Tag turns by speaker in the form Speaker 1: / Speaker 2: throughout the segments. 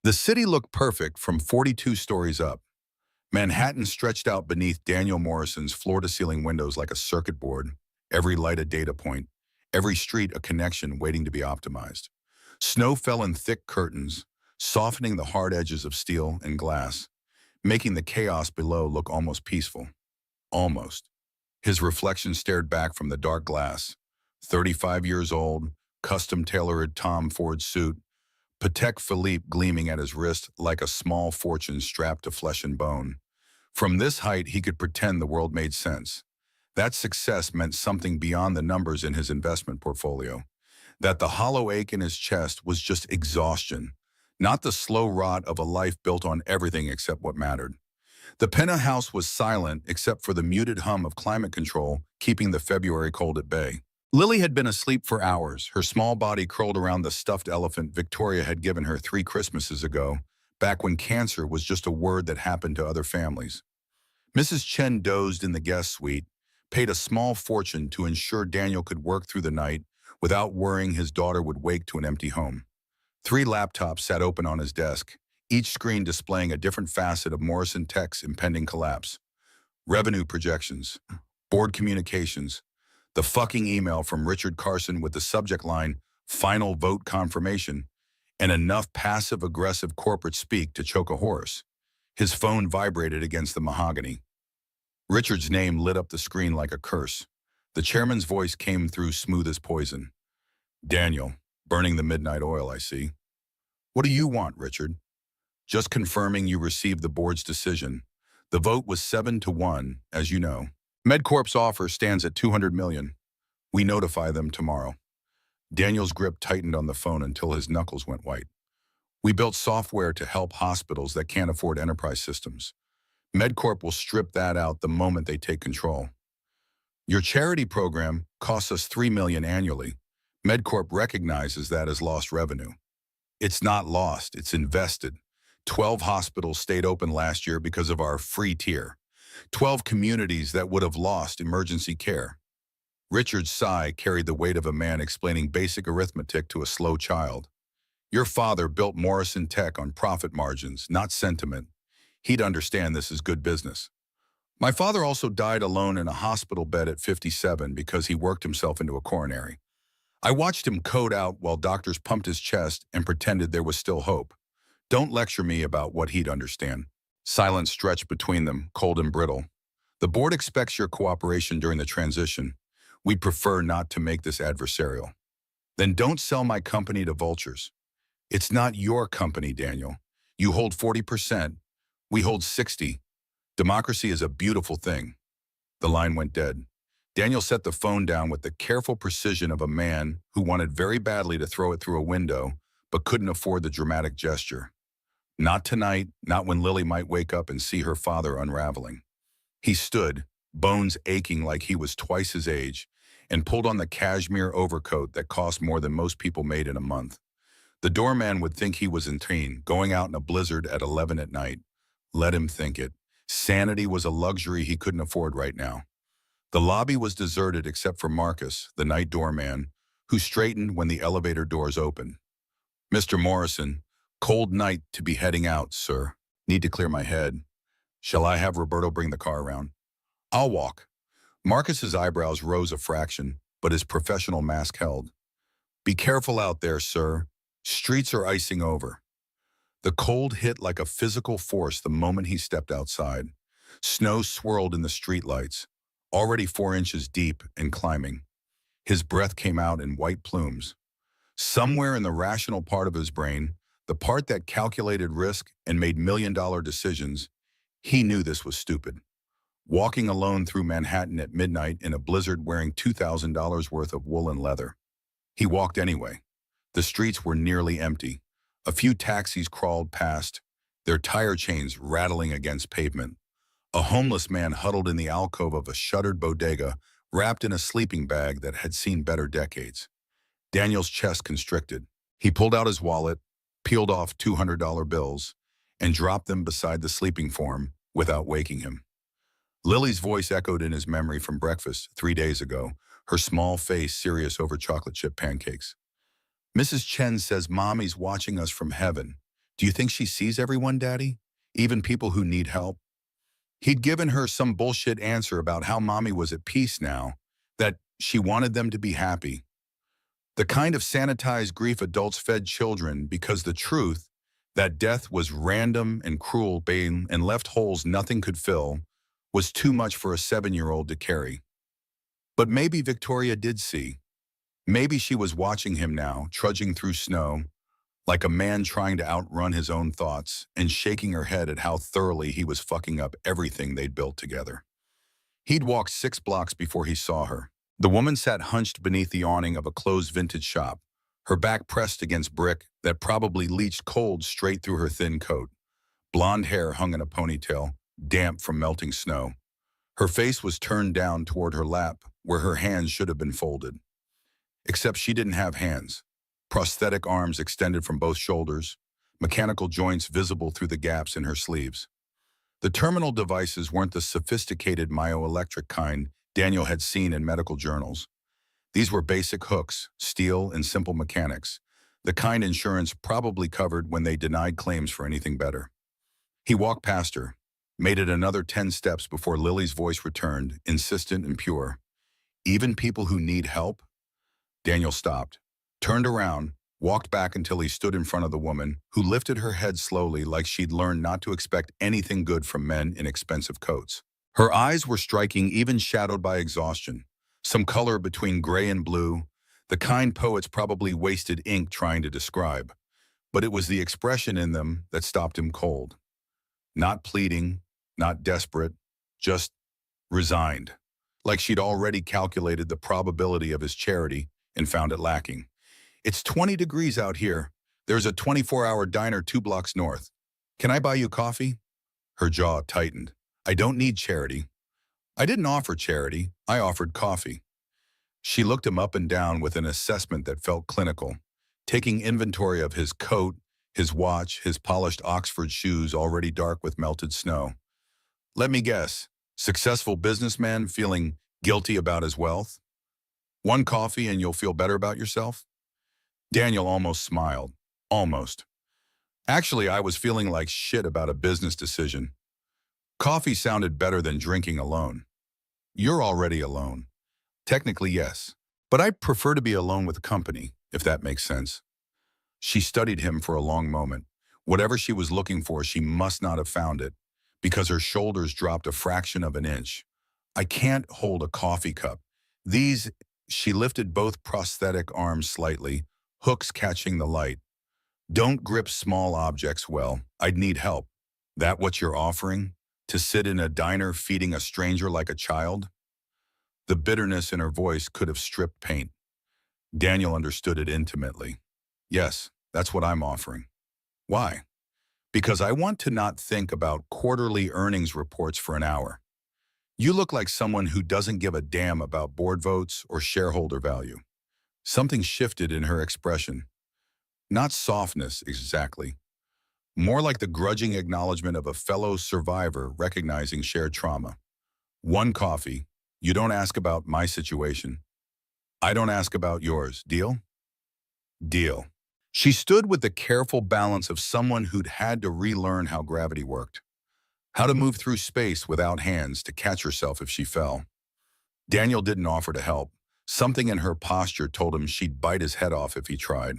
Speaker 1: The city looked perfect from 42 stories up. Manhattan stretched out beneath Daniel Morrison's floor-to-ceiling windows like a circuit board, every light a data point, every street a connection waiting to be optimized. Snow fell in thick curtains, softening the hard edges of steel and glass, making the chaos below look almost peaceful. Almost. His reflection stared back from the dark glass. 35 years old, custom-tailored Tom Ford suit, Patek Philippe gleaming at his wrist like a small fortune strapped to flesh and bone. From this height, he could pretend the world made sense. That success meant something beyond the numbers in his investment portfolio. That the hollow ache in his chest was just exhaustion, not the slow rot of a life built on everything except what mattered. The penthouse was silent except for the muted hum of climate control keeping the February cold at bay. Lily had been asleep for hours, her small body curled around the stuffed elephant Victoria had given her 3 Christmases ago, back when cancer was just a word that happened to other families. Mrs. Chen dozed in the guest suite, paid a small fortune to ensure Daniel could work through the night without worrying his daughter would wake to an empty home. 3 laptops sat open on his desk, each screen displaying a different facet of Morrison Tech's impending collapse. Revenue projections, board communications, the fucking email from Richard Carson with the subject line, "Final vote confirmation," and enough passive-aggressive corporate speak to choke a horse. His phone vibrated against the mahogany. Richard's name lit up the screen like a curse. The chairman's voice came through smooth as poison. "Daniel, burning the midnight oil, I see. What do you want, Richard?" "Just confirming you received the board's decision. The vote was 7-1, as you know. MedCorp's offer stands at $200 million. We notify them tomorrow." Daniel's grip tightened on the phone until his knuckles went white. "We built software to help hospitals that can't afford enterprise systems. MedCorp will strip that out the moment they take control. Your charity program costs us $3 million annually. MedCorp recognizes that as lost revenue." "It's not lost, it's invested. 12 hospitals stayed open last year because of our free tier. 12 communities that would have lost emergency care." Richard's sigh carried the weight of a man explaining basic arithmetic to a slow child. "Your father built Morrison Tech on profit margins, not sentiment. He'd understand this is good business. My father also died alone in a hospital bed at 57 because he worked himself into a coronary. I watched him code out while doctors pumped his chest and pretended there was still hope. Don't lecture me about what he'd understand." Silence stretched between them, cold and brittle. "The board expects your cooperation during the transition. We'd prefer not to make this adversarial." "Then don't sell my company to vultures." "It's not your company, Daniel. You hold 40%. We hold 60. Democracy is a beautiful thing." The line went dead. Daniel set the phone down with the careful precision of a man who wanted very badly to throw it through a window, but couldn't afford the dramatic gesture. Not tonight, not when Lily might wake up and see her father unraveling. He stood, bones aching like he was twice his age, and pulled on the cashmere overcoat that cost more than most people made in a month. The doorman would think he was insane, going out in a blizzard at 11 at night. Let him think it. Sanity was a luxury he couldn't afford right now. The lobby was deserted except for Marcus, the night doorman, who straightened when the elevator doors opened. "Mr. Morrison, cold night to be heading out, sir. Need to clear my head. Shall I have Roberto bring the car around?" "I'll walk." Marcus's eyebrows rose a fraction, but his professional mask held. "Be careful out there, sir. Streets are icing over." The cold hit like a physical force the moment he stepped outside. Snow swirled in the streetlights, already 4 inches deep and climbing. His breath came out in white plumes. Somewhere in the rational part of his brain, the part that calculated risk and made million-dollar decisions, he knew this was stupid. Walking alone through Manhattan at midnight in a blizzard wearing $2,000 worth of woolen leather. He walked anyway. The streets were nearly empty. A few taxis crawled past, their tire chains rattling against pavement. A homeless man huddled in the alcove of a shuttered bodega, wrapped in a sleeping bag that had seen better decades. Daniel's chest constricted. He pulled out his wallet, peeled off $200 bills, and dropped them beside the sleeping form without waking him. Lily's voice echoed in his memory from breakfast 3 days ago, her small face serious over chocolate chip pancakes. "Mrs. Chen says Mommy's watching us from heaven. Do you think she sees everyone, Daddy? Even people who need help? He'd given her some bullshit answer about how mommy was at peace now, that she wanted them to be happy. The kind of sanitized grief adults fed children because the truth, that death was random and cruel pain and left holes nothing could fill, was too much for a 7-year-old to carry. But maybe Victoria did see. Maybe she was watching him now, trudging through snow, like a man trying to outrun his own thoughts and shaking her head at how thoroughly he was fucking up everything they'd built together. He'd walked 6 blocks before he saw her. The woman sat hunched beneath the awning of a closed vintage shop, her back pressed against brick that probably leached cold straight through her thin coat. Blonde hair hung in a ponytail, damp from melting snow. Her face was turned down toward her lap, where her hands should have been folded. Except she didn't have hands. Prosthetic arms extended from both shoulders, mechanical joints visible through the gaps in her sleeves. The terminal devices weren't the sophisticated myoelectric kind Daniel had seen in medical journals. These were basic hooks, steel, and simple mechanics, the kind insurance probably covered when they denied claims for anything better. He walked past her, made it another 10 steps before Lily's voice returned, insistent and pure. Even people who need help? Daniel stopped, turned around, walked back until he stood in front of the woman, who lifted her head slowly like she'd learned not to expect anything good from men in expensive coats. Her eyes were striking, even shadowed by exhaustion, some color between gray and blue, the kind poets probably wasted ink trying to describe. But it was the expression in them that stopped him cold. Not pleading, not desperate, just resigned, like she'd already calculated the probability of his charity and found it lacking. It's 20 degrees out here. There's a 24-hour diner 2 blocks north. Can I buy you coffee? Her jaw tightened. I don't need charity. I didn't offer charity. I offered coffee. She looked him up and down with an assessment that felt clinical, taking inventory of his coat, his watch, his polished Oxford shoes already dark with melted snow. Let me guess, successful businessman feeling guilty about his wealth? 1 coffee and you'll feel better about yourself? Daniel almost smiled. Almost. Actually, I was feeling like shit about a business decision. Coffee sounded better than drinking alone. You're already alone. Technically, yes. But I prefer to be alone with company, if that makes sense. She studied him for a long moment. Whatever she was looking for, she must not have found it, because her shoulders dropped a fraction of an inch. I can't hold a coffee cup. These, she lifted both prosthetic arms slightly, hooks catching the light. Don't grip small objects well. I'd need help. That what you're offering? To sit in a diner feeding a stranger like a child? The bitterness in her voice could have stripped paint. Daniel understood it intimately. Yes, that's what I'm offering. Why? Because I want to not think about quarterly earnings reports for an hour. You look like someone who doesn't give a damn about board votes or shareholder value. Something shifted in her expression. Not softness, exactly. More like the grudging acknowledgement of a fellow survivor recognizing shared trauma. 1 coffee. You don't ask about my situation. I don't ask about yours. Deal? Deal. She stood with the careful balance of someone who'd had to relearn how gravity worked, how to move through space without hands to catch herself if she fell. Daniel didn't offer to help. Something in her posture told him she'd bite his head off if he tried.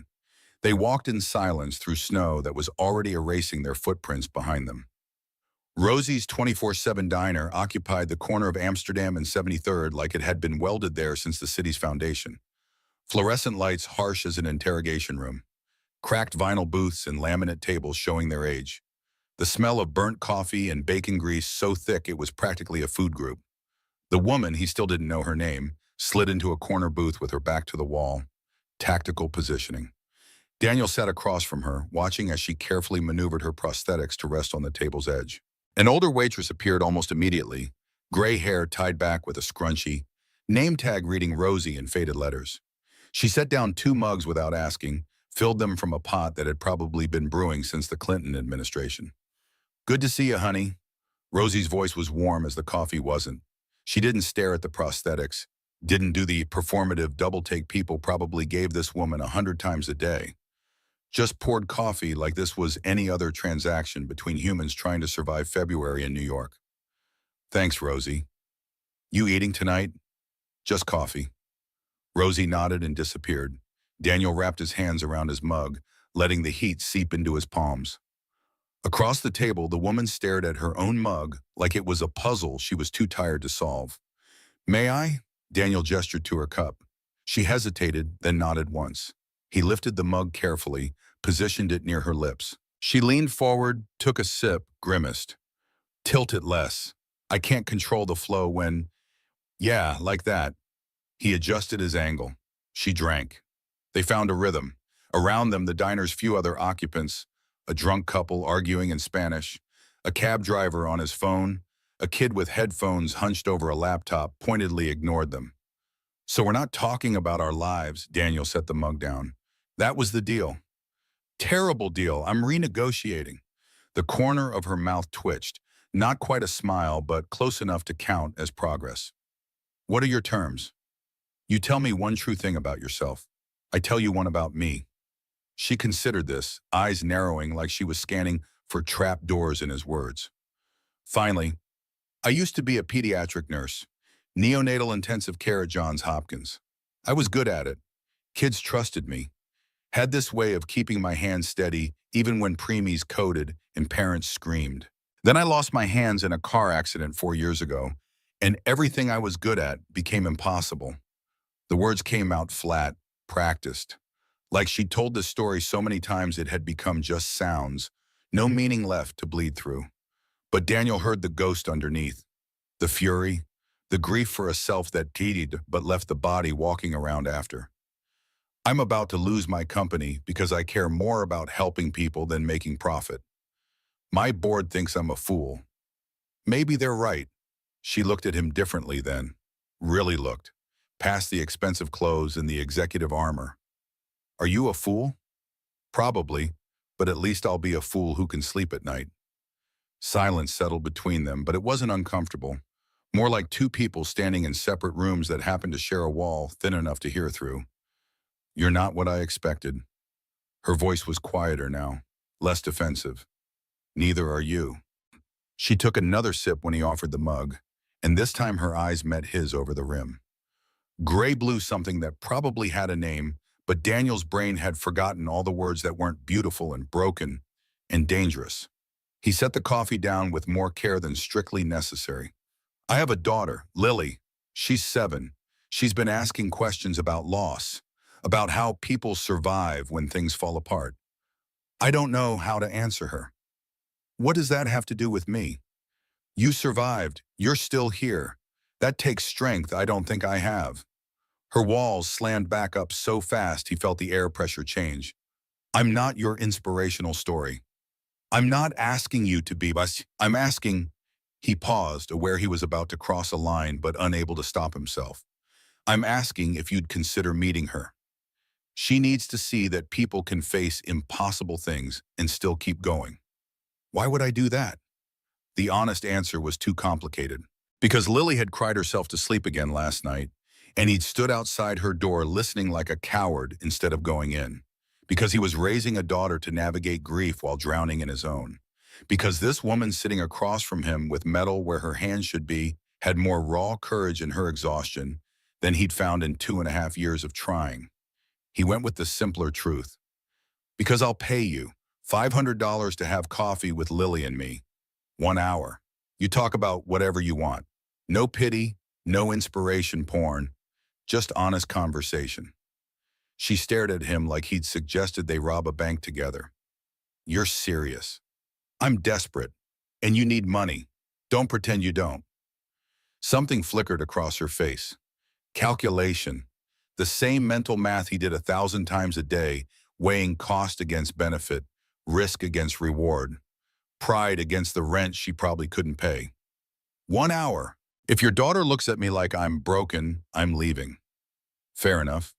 Speaker 1: They walked in silence through snow that was already erasing their footprints behind them. Rosie's 24/7 diner occupied the corner of Amsterdam and 73rd like it had been welded there since the city's foundation. Fluorescent lights harsh as an interrogation room. Cracked vinyl booths and laminate tables showing their age. The smell of burnt coffee and bacon grease so thick it was practically a food group. The woman, he still didn't know her name, slid into a corner booth with her back to the wall. Tactical positioning. Daniel sat across from her, watching as she carefully maneuvered her prosthetics to rest on the table's edge. An older waitress appeared almost immediately, gray hair tied back with a scrunchie, name tag reading Rosie in faded letters. She set down 2 mugs without asking, filled them from a pot that had probably been brewing since the Clinton administration. Good to see you, honey. Rosie's voice was warm as the coffee wasn't. She didn't stare at the prosthetics, didn't do the performative double-take people probably gave this woman 100 times a day. Just poured coffee like this was any other transaction between humans trying to survive February in New York. Thanks, Rosie. You eating tonight? Just coffee. Rosie nodded and disappeared. Daniel wrapped his hands around his mug, letting the heat seep into his palms. Across the table, the woman stared at her own mug like it was a puzzle she was too tired to solve. May I? Daniel gestured to her cup. She hesitated, then nodded once. He lifted the mug carefully, positioned it near her lips. She leaned forward, took a sip, grimaced. Tilt it less. I can't control the flow when... Yeah, like that. He adjusted his angle. She drank. They found a rhythm. Around them, the diner's few other occupants, a drunk couple arguing in Spanish, a cab driver on his phone, a kid with headphones hunched over a laptop pointedly ignored them. So we're not talking about our lives, Daniel set the mug down. That was the deal. Terrible deal. I'm renegotiating. The corner of her mouth twitched. Not quite a smile, but close enough to count as progress. What are your terms? You tell me one true thing about yourself. I tell you one about me. She considered this, eyes narrowing like she was scanning for trap doors in his words. Finally, I used to be a pediatric nurse, neonatal intensive care at Johns Hopkins. I was good at it. Kids trusted me. Had this way of keeping my hands steady even when preemies coded and parents screamed. Then I lost my hands in a car accident 4 years ago, and everything I was good at became impossible. The words came out flat, practiced. Like she'd told this story so many times it had become just sounds, no meaning left to bleed through. But Daniel heard the ghost underneath, the fury, the grief for a self that teedied but left the body walking around after. I'm about to lose my company because I care more about helping people than making profit. My board thinks I'm a fool. Maybe they're right. She looked at him differently then. Really looked. Past the expensive clothes and the executive armor. Are you a fool? Probably, but at least I'll be a fool who can sleep at night. Silence settled between them, but it wasn't uncomfortable. More like two people standing in separate rooms that happened to share a wall thin enough to hear through. You're not what I expected. Her voice was quieter now, less defensive. Neither are you. She took another sip when he offered the mug, and this time her eyes met his over the rim. Gray-blue something that probably had a name, but Daniel's brain had forgotten all the words that weren't beautiful and broken and dangerous. He set the coffee down with more care than strictly necessary. I have a daughter, Lily. She's 7. She's been asking questions about loss, about how people survive when things fall apart. I don't know how to answer her. What does that have to do with me? You survived. You're still here. That takes strength I don't think I have. Her walls slammed back up so fast he felt the air pressure change. I'm not your inspirational story. I'm not asking you to be, but I'm asking... He paused, aware he was about to cross a line but unable to stop himself. I'm asking if you'd consider meeting her. She needs to see that people can face impossible things and still keep going. Why would I do that? The honest answer was too complicated. Because Lily had cried herself to sleep again last night, and he'd stood outside her door listening like a coward instead of going in. Because he was raising a daughter to navigate grief while drowning in his own. Because this woman sitting across from him with metal where her hands should be had more raw courage in her exhaustion than he'd found in 2.5 years of trying. He went with the simpler truth. Because I'll pay you $500 to have coffee with Lily and me. 1 hour. You talk about whatever you want. No pity, no inspiration porn, just honest conversation. She stared at him like he'd suggested they rob a bank together. You're serious. I'm desperate, and you need money. Don't pretend you don't. Something flickered across her face. Calculation. The same mental math he did 1,000 times a day, weighing cost against benefit, risk against reward, pride against the rent she probably couldn't pay. 1 hour. If your daughter looks at me like I'm broken, I'm leaving. Fair enough.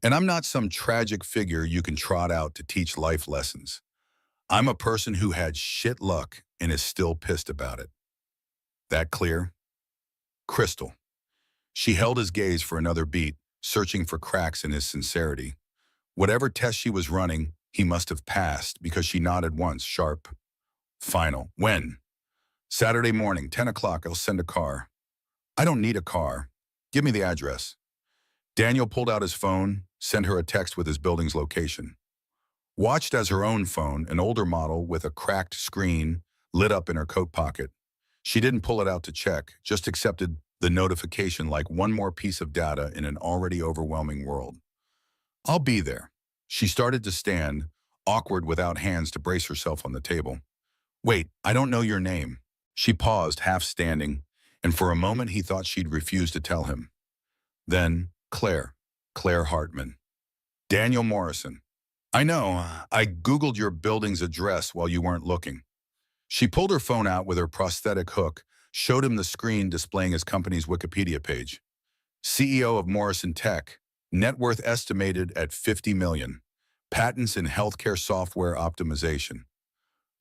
Speaker 1: And I'm not some tragic figure you can trot out to teach life lessons. I'm a person who had shit luck and is still pissed about it. That clear? Crystal. She held his gaze for another beat, searching for cracks in his sincerity. Whatever test she was running, He must have passed because she nodded once, sharp. Final. When? Saturday morning, 10 o'clock, I'll send a car. I don't need a car. Give me the address. Daniel pulled out his phone, sent her a text with his building's location. Watched as her own phone, an older model with a cracked screen, lit up in her coat pocket. She didn't pull it out to check, just accepted the notification like one more piece of data in an already overwhelming world. I'll be there. She started to stand, awkward without hands to brace herself on the table. Wait, I don't know your name. She paused, half standing, and for a moment he thought she'd refuse to tell him. Then, Claire Hartman. Daniel Morrison. I know, I Googled your building's address while you weren't looking. She pulled her phone out with her prosthetic hook, showed him the screen displaying his company's Wikipedia page. CEO of Morrison Tech, net worth estimated at $50 million. Patents in healthcare software optimization.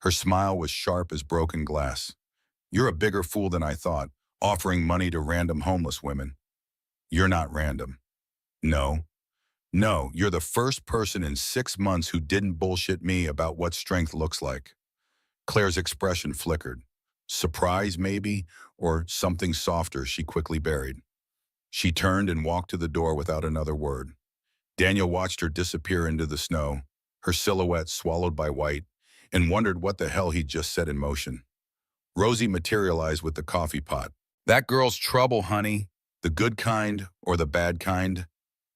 Speaker 1: Her smile was sharp as broken glass. You're a bigger fool than I thought, offering money to random homeless women. You're not random. No, you're the first person in 6 months who didn't bullshit me about what strength looks like. Claire's expression flickered. Surprise, maybe, or something softer she quickly buried. She turned and walked to the door without another word. Daniel watched her disappear into the snow, her silhouette swallowed by white, and wondered what the hell he'd just set in motion. Rosie materialized with the coffee pot. That girl's trouble, honey. The good kind or the bad kind?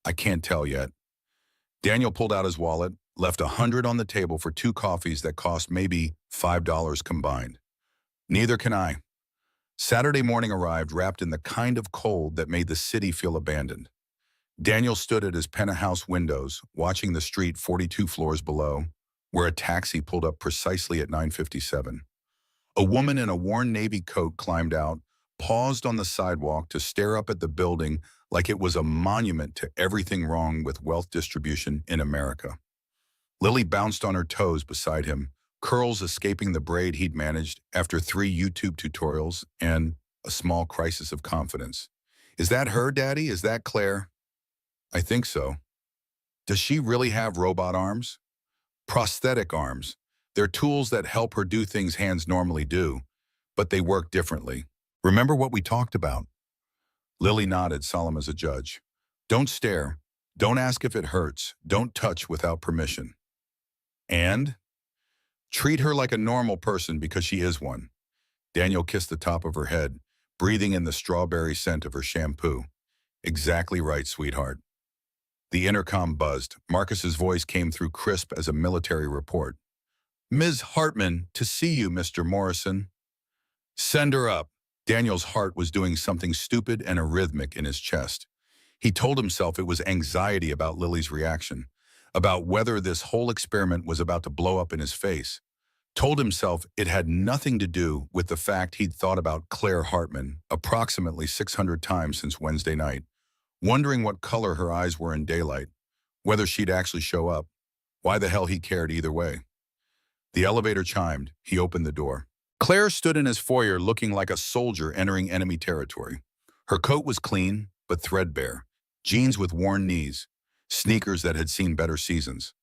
Speaker 1: I can't tell yet. Daniel pulled out his wallet, left $100 on the table for 2 coffees that cost maybe $5 combined. Neither can I. Saturday morning arrived wrapped in the kind of cold that made the city feel abandoned. Daniel stood at his penthouse windows, watching the street 42 floors below, where a taxi pulled up precisely at 9:57. A woman in a worn navy coat climbed out, paused on the sidewalk to stare up at the building like it was a monument to everything wrong with wealth distribution in America. Lily bounced on her toes beside him, curls escaping the braid he'd managed after 3 YouTube tutorials and a small crisis of confidence. Is that her, Daddy? Is that Claire? I think so. Does she really have robot arms? Prosthetic arms. They're tools that help her do things hands normally do, but they work differently. Remember what we talked about? Lily nodded, solemn as a judge. Don't stare. Don't ask if it hurts. Don't touch without permission. And? Treat her like a normal person because she is one. Daniel kissed the top of her head, breathing in the strawberry scent of her shampoo. Exactly right, sweetheart. The intercom buzzed. Marcus's voice came through crisp as a military report. Ms. Hartman, to see you, Mr. Morrison. Send her up. Daniel's heart was doing something stupid and arrhythmic in his chest. He told himself it was anxiety about Lily's reaction, about whether this whole experiment was about to blow up in his face. Told himself it had nothing to do with the fact he'd thought about Claire Hartman approximately 600 times since Wednesday night, wondering what color her eyes were in daylight, whether she'd actually show up. Why the hell he cared either way. The elevator chimed. He opened the door. Claire stood in his foyer looking like a soldier entering enemy territory. Her coat was clean, but threadbare. Jeans with worn knees. Sneakers that had seen better seasons.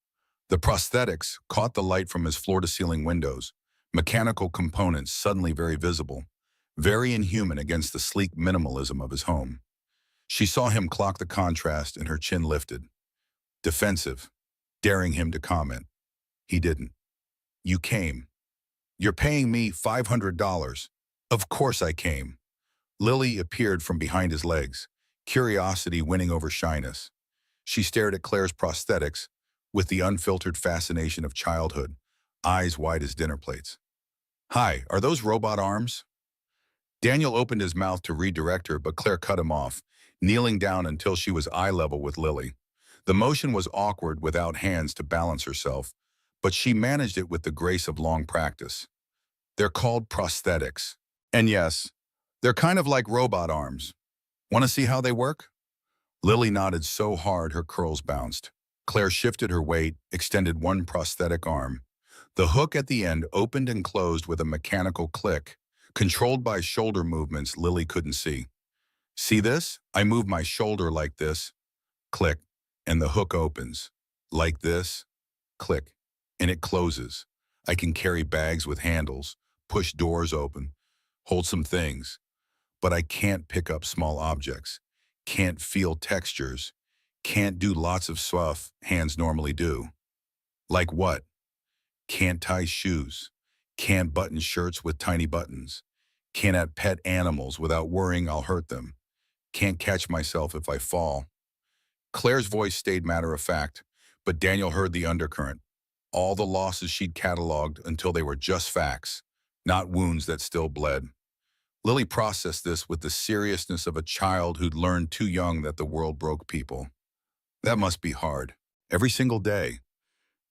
Speaker 1: The prosthetics caught the light from his floor-to-ceiling windows. Mechanical components suddenly very visible. Very inhuman against the sleek minimalism of his home. She saw him clock the contrast and her chin lifted. Defensive. Daring him to comment. He didn't. You came. You're paying me $500. Of course I came. Lily appeared from behind his legs, curiosity winning over shyness. She stared at Claire's prosthetics with the unfiltered fascination of childhood, eyes wide as dinner plates. Hi, are those robot arms? Daniel opened his mouth to redirect her, but Claire cut him off, kneeling down until she was eye level with Lily. The motion was awkward without hands to balance herself, but she managed it with the grace of long practice. They're called prosthetics. And yes, they're kind of like robot arms. Want to see how they work? Lily nodded so hard her curls bounced. Claire shifted her weight, extended one prosthetic arm. The hook at the end opened and closed with a mechanical click, controlled by shoulder movements Lily couldn't see. See this? I move my shoulder like this. Click. And the hook opens. Like this. Click. and it closes. I can carry bags with handles, push doors open, hold some things, but I can't pick up small objects, can't feel textures, can't do lots of stuff hands normally do. Like what? Can't tie shoes, can't button shirts with tiny buttons, can't have pet animals without worrying I'll hurt them, can't catch myself if I fall. Claire's voice stayed matter of fact, but Daniel heard the undercurrent. All the losses she'd cataloged until they were just facts, not wounds that still bled. Lily processed this with the seriousness of a child who'd learned too young that the world broke people. That must be hard. Every single day.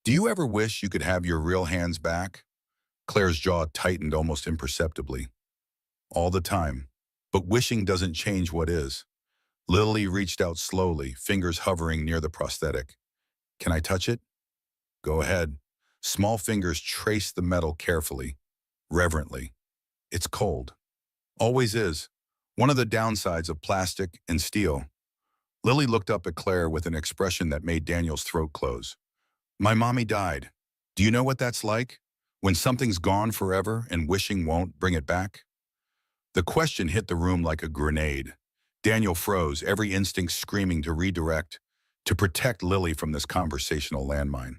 Speaker 1: Do you ever wish you could have your real hands back? Claire's jaw tightened almost imperceptibly. All the time. But wishing doesn't change what is. Lily reached out slowly, fingers hovering near the prosthetic. Can I touch it? Go ahead. Small fingers traced the metal carefully, reverently. It's cold. Always is. One of the downsides of plastic and steel. Lily looked up at Claire with an expression that made Daniel's throat close. My mommy died. Do you know what that's like? When something's gone forever and wishing won't bring it back? The question hit the room like a grenade. Daniel froze, every instinct screaming to redirect, to protect Lily from this conversational landmine.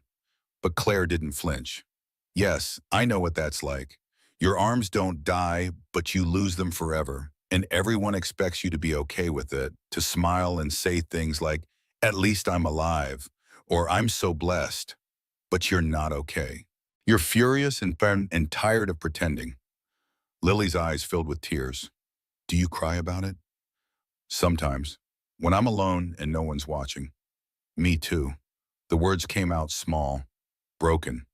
Speaker 1: But Claire didn't flinch. Yes, I know what that's like. Your arms don't die, but you lose them forever. And everyone expects you to be okay with it, to smile and say things like, at least I'm alive, or I'm so blessed. But you're not okay. You're furious and tired of pretending. Lily's eyes filled with tears. Do you cry about it? Sometimes, when I'm alone and no one's watching. Me too. The words came out small, broken.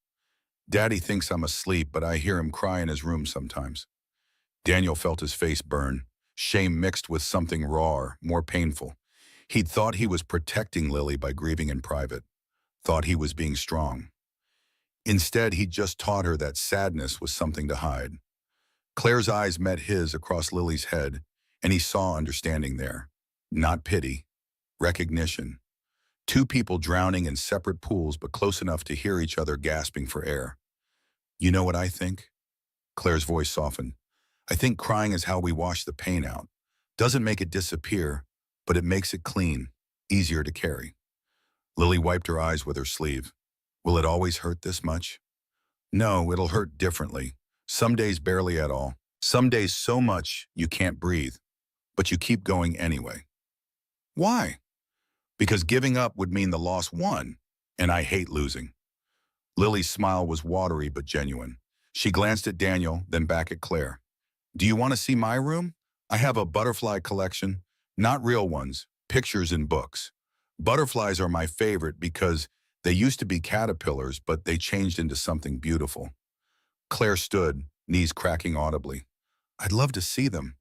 Speaker 1: Daddy thinks I'm asleep, but I hear him cry in his room sometimes. Daniel felt his face burn, shame mixed with something rawer, more painful. He'd thought he was protecting Lily by grieving in private, thought he was being strong. Instead, he'd just taught her that sadness was something to hide. Claire's eyes met his across Lily's head, and he saw understanding there. Not pity, recognition. Two people drowning in separate pools but close enough to hear each other gasping for air. You know what I think? Claire's voice softened. I think crying is how we wash the pain out. Doesn't make it disappear, but it makes it clean, easier to carry. Lily wiped her eyes with her sleeve. Will it always hurt this much? No, it'll hurt differently. Some days barely at all. Some days so much you can't breathe. But you keep going anyway. Why? Because giving up would mean the loss won, and I hate losing. Lily's smile was watery but genuine. She glanced at Daniel, then back at Claire. Do you want to see my room? I have a butterfly collection. Not real ones, pictures and books. Butterflies are my favorite because they used to be caterpillars, but they changed into something beautiful. Claire stood, knees cracking audibly. I'd love to see them.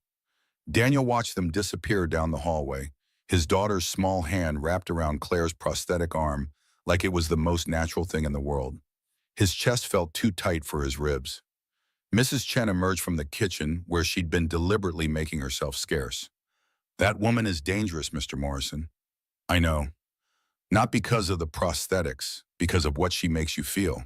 Speaker 1: Daniel watched them disappear down the hallway, his daughter's small hand wrapped around Claire's prosthetic arm like it was the most natural thing in the world. His chest felt too tight for his ribs. Mrs. Chen emerged from the kitchen where she'd been deliberately making herself scarce. That woman is dangerous, Mr. Morrison. I know. Not because of the prosthetics, because of what she makes you feel.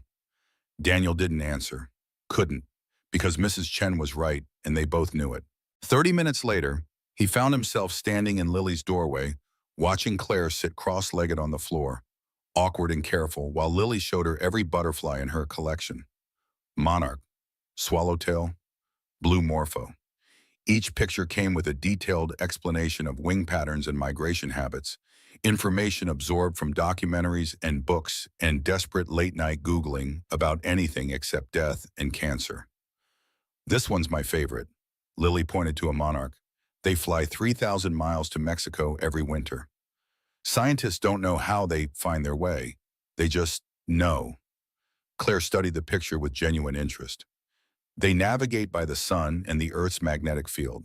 Speaker 1: Daniel didn't answer. Couldn't, because Mrs. Chen was right, and they both knew it. 30 minutes later, he found himself standing in Lily's doorway, watching Claire sit cross-legged on the floor, awkward and careful, while Lily showed her every butterfly in her collection. Monarch, swallowtail, blue morpho. Each picture came with a detailed explanation of wing patterns and migration habits, information absorbed from documentaries and books, and desperate late-night Googling about anything except death and cancer. This one's my favorite. Lily pointed to a monarch. They fly 3,000 miles to Mexico every winter. Scientists don't know how they find their way. They just know. Claire studied the picture with genuine interest. They navigate by the sun and the Earth's magnetic field,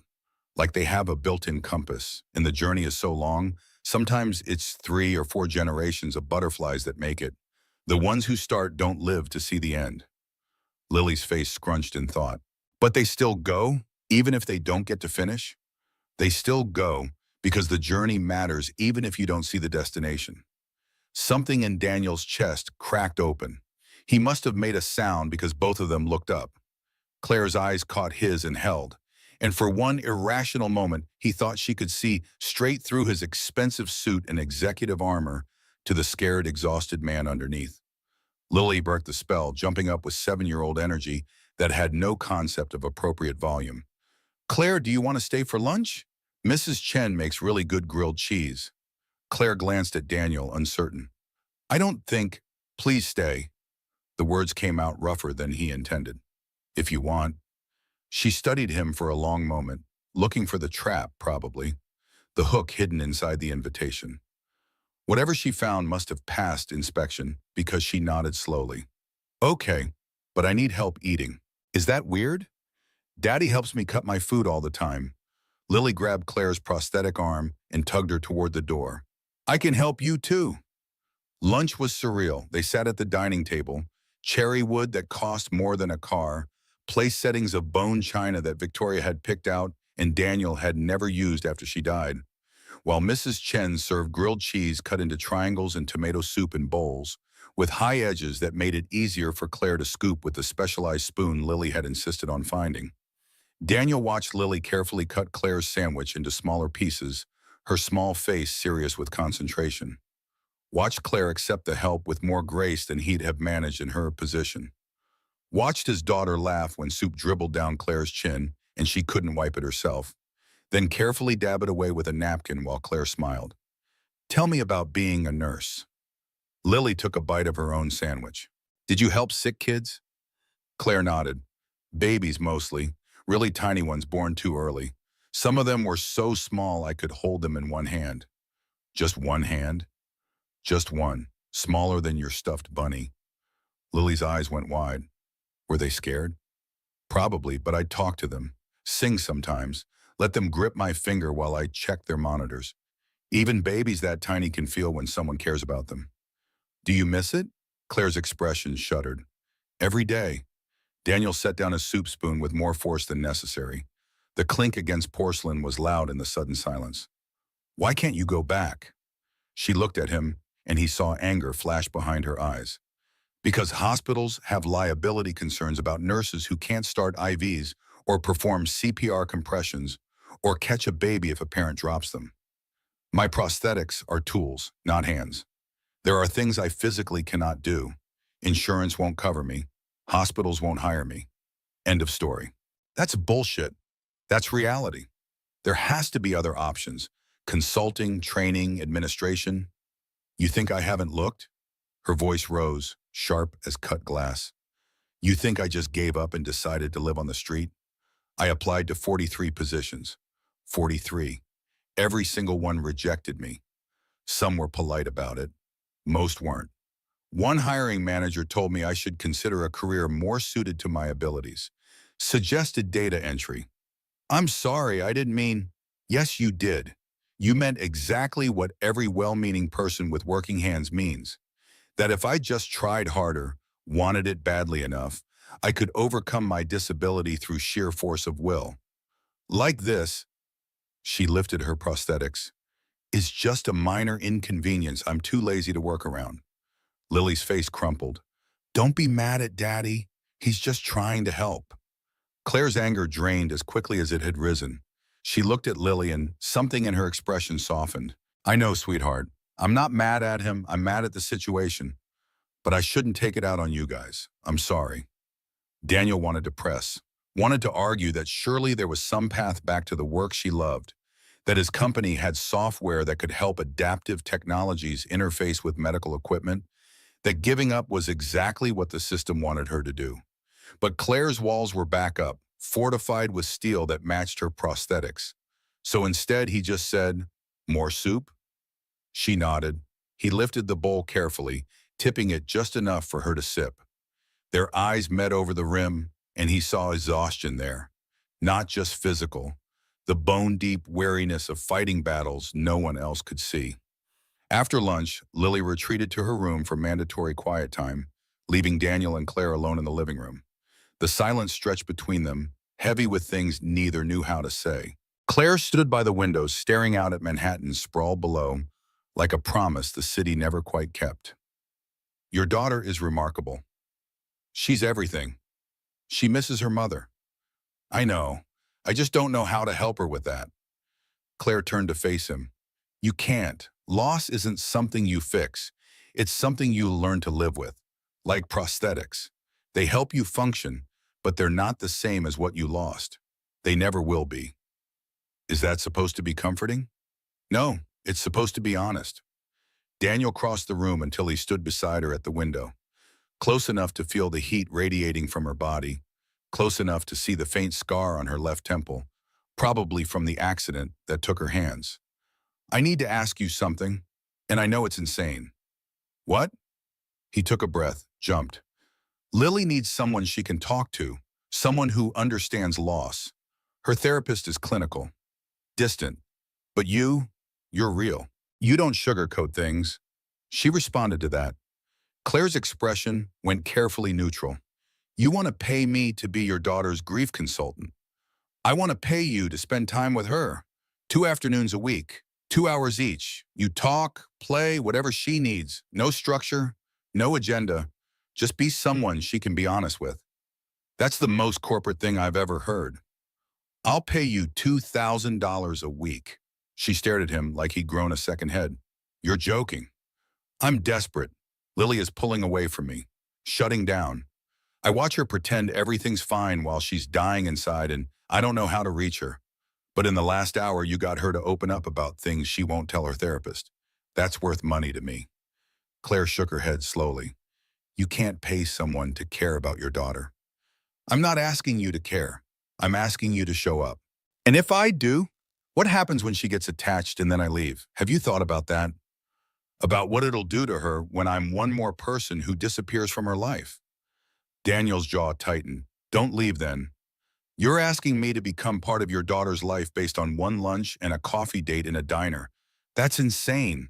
Speaker 1: like they have a built-in compass, and the journey is so long, sometimes it's 3 or 4 generations of butterflies that make it. The ones who start don't live to see the end. Lily's face scrunched in thought. But they still go, even if they don't get to finish? They still go, because the journey matters even if you don't see the destination. Something in Daniel's chest cracked open. He must have made a sound because both of them looked up. Claire's eyes caught his and held, and for one irrational moment, he thought she could see straight through his expensive suit and executive armor to the scared, exhausted man underneath. Lily broke the spell, jumping up with 7-year-old energy that had no concept of appropriate volume. Claire, do you want to stay for lunch? Mrs. Chen makes really good grilled cheese. Claire glanced at Daniel, uncertain. I don't think, please stay. The words came out rougher than he intended. If you want. She studied him for a long moment, looking for the trap, probably, the hook hidden inside the invitation. Whatever she found must have passed inspection because she nodded slowly. Okay, but I need help eating. Is that weird? Daddy helps me cut my food all the time. Lily grabbed Claire's prosthetic arm and tugged her toward the door. I can help you too. Lunch was surreal. They sat at the dining table, cherry wood that cost more than a car, place settings of bone china that Victoria had picked out and Daniel had never used after she died, while Mrs. Chen served grilled cheese cut into triangles and tomato soup in bowls, with high edges that made it easier for Claire to scoop with the specialized spoon Lily had insisted on finding. Daniel watched Lily carefully cut Claire's sandwich into smaller pieces, her small face serious with concentration. Watched Claire accept the help with more grace than he'd have managed in her position. Watched his daughter laugh when soup dribbled down Claire's chin and she couldn't wipe it herself, then carefully dab it away with a napkin while Claire smiled. Tell me about being a nurse. Lily took a bite of her own sandwich. Did you help sick kids? Claire nodded. Babies mostly, really tiny ones born too early. Some of them were so small I could hold them in one hand. Just one hand? Just one, smaller than your stuffed bunny. Lily's eyes went wide. Were they scared? Probably, but I'd talk to them, sing sometimes, let them grip my finger while I checked their monitors. Even babies that tiny can feel when someone cares about them. Do you miss it? Claire's expression shuddered. Every day. Daniel set down his soup spoon with more force than necessary. The clink against porcelain was loud in the sudden silence. Why can't you go back? She looked at him, and he saw anger flash behind her eyes. Because hospitals have liability concerns about nurses who can't start IVs or perform CPR compressions or catch a baby if a parent drops them. My prosthetics are tools, not hands. There are things I physically cannot do. Insurance won't cover me. Hospitals won't hire me. End of story. That's bullshit. That's reality. There has to be other options. Consulting, training, administration. You think I haven't looked? Her voice rose, sharp as cut glass. You think I just gave up and decided to live on the street? I applied to 43 positions. 43. Every single one rejected me. Some were polite about it. Most weren't. One hiring manager told me I should consider a career more suited to my abilities. Suggested data entry. I'm sorry, I didn't mean. Yes, you did. You meant exactly what every well-meaning person with working hands means. That if I just tried harder, wanted it badly enough, I could overcome my disability through sheer force of will. Like this, she lifted her prosthetics, is just a minor inconvenience I'm too lazy to work around. Lily's face crumpled. Don't be mad at Daddy. He's just trying to help. Claire's anger drained as quickly as it had risen. She looked at Lily and something in her expression softened. I know, sweetheart. I'm not mad at him. I'm mad at the situation. But I shouldn't take it out on you guys. I'm sorry. Daniel wanted to press, wanted to argue that surely there was some path back to the work she loved, that his company had software that could help adaptive technologies interface with medical equipment, that giving up was exactly what the system wanted her to do. But Claire's walls were back up, fortified with steel that matched her prosthetics. So instead, he just said, "More soup?" She nodded. He lifted the bowl carefully, tipping it just enough for her to sip. Their eyes met over the rim, and he saw exhaustion there. Not just physical, the bone-deep weariness of fighting battles no one else could see. After lunch, Lily retreated to her room for mandatory quiet time, leaving Daniel and Claire alone in the living room. The silence stretched between them, heavy with things neither knew how to say. Claire stood by the window, staring out at Manhattan sprawled below, like a promise the city never quite kept. Your daughter is remarkable. She's everything. She misses her mother. I know. I just don't know how to help her with that. Claire turned to face him. You can't. Loss isn't something you fix. It's something you learn to live with. Like prosthetics. They help you function, but they're not the same as what you lost. They never will be. Is that supposed to be comforting? No, it's supposed to be honest. Daniel crossed the room until he stood beside her at the window, close enough to feel the heat radiating from her body, close enough to see the faint scar on her left temple, probably from the accident that took her hands. I need to ask you something, and I know it's insane. What? He took a breath, jumped. Lily needs someone she can talk to, someone who understands loss. Her therapist is clinical, distant, but you're real. You don't sugarcoat things. She responded to that. Claire's expression went carefully neutral. You want to pay me to be your daughter's grief consultant. I want to pay you to spend time with her. 2 afternoons a week, 2 hours each. You talk, play, whatever she needs. No structure, no agenda. Just be someone she can be honest with. That's the most corporate thing I've ever heard. I'll pay you $2,000 a week. She stared at him like he'd grown a second head. You're joking. I'm desperate. Lily is pulling away from me, shutting down. I watch her pretend everything's fine while she's dying inside, and I don't know how to reach her. But in the last hour, you got her to open up about things she won't tell her therapist. That's worth money to me. Claire shook her head slowly. You can't pay someone to care about your daughter. I'm not asking you to care. I'm asking you to show up. And if I do, what happens when she gets attached and then I leave? Have you thought about that? About what it'll do to her when I'm one more person who disappears from her life? Daniel's jaw tightened. Don't leave then. You're asking me to become part of your daughter's life based on one lunch and a coffee date in a diner. That's insane.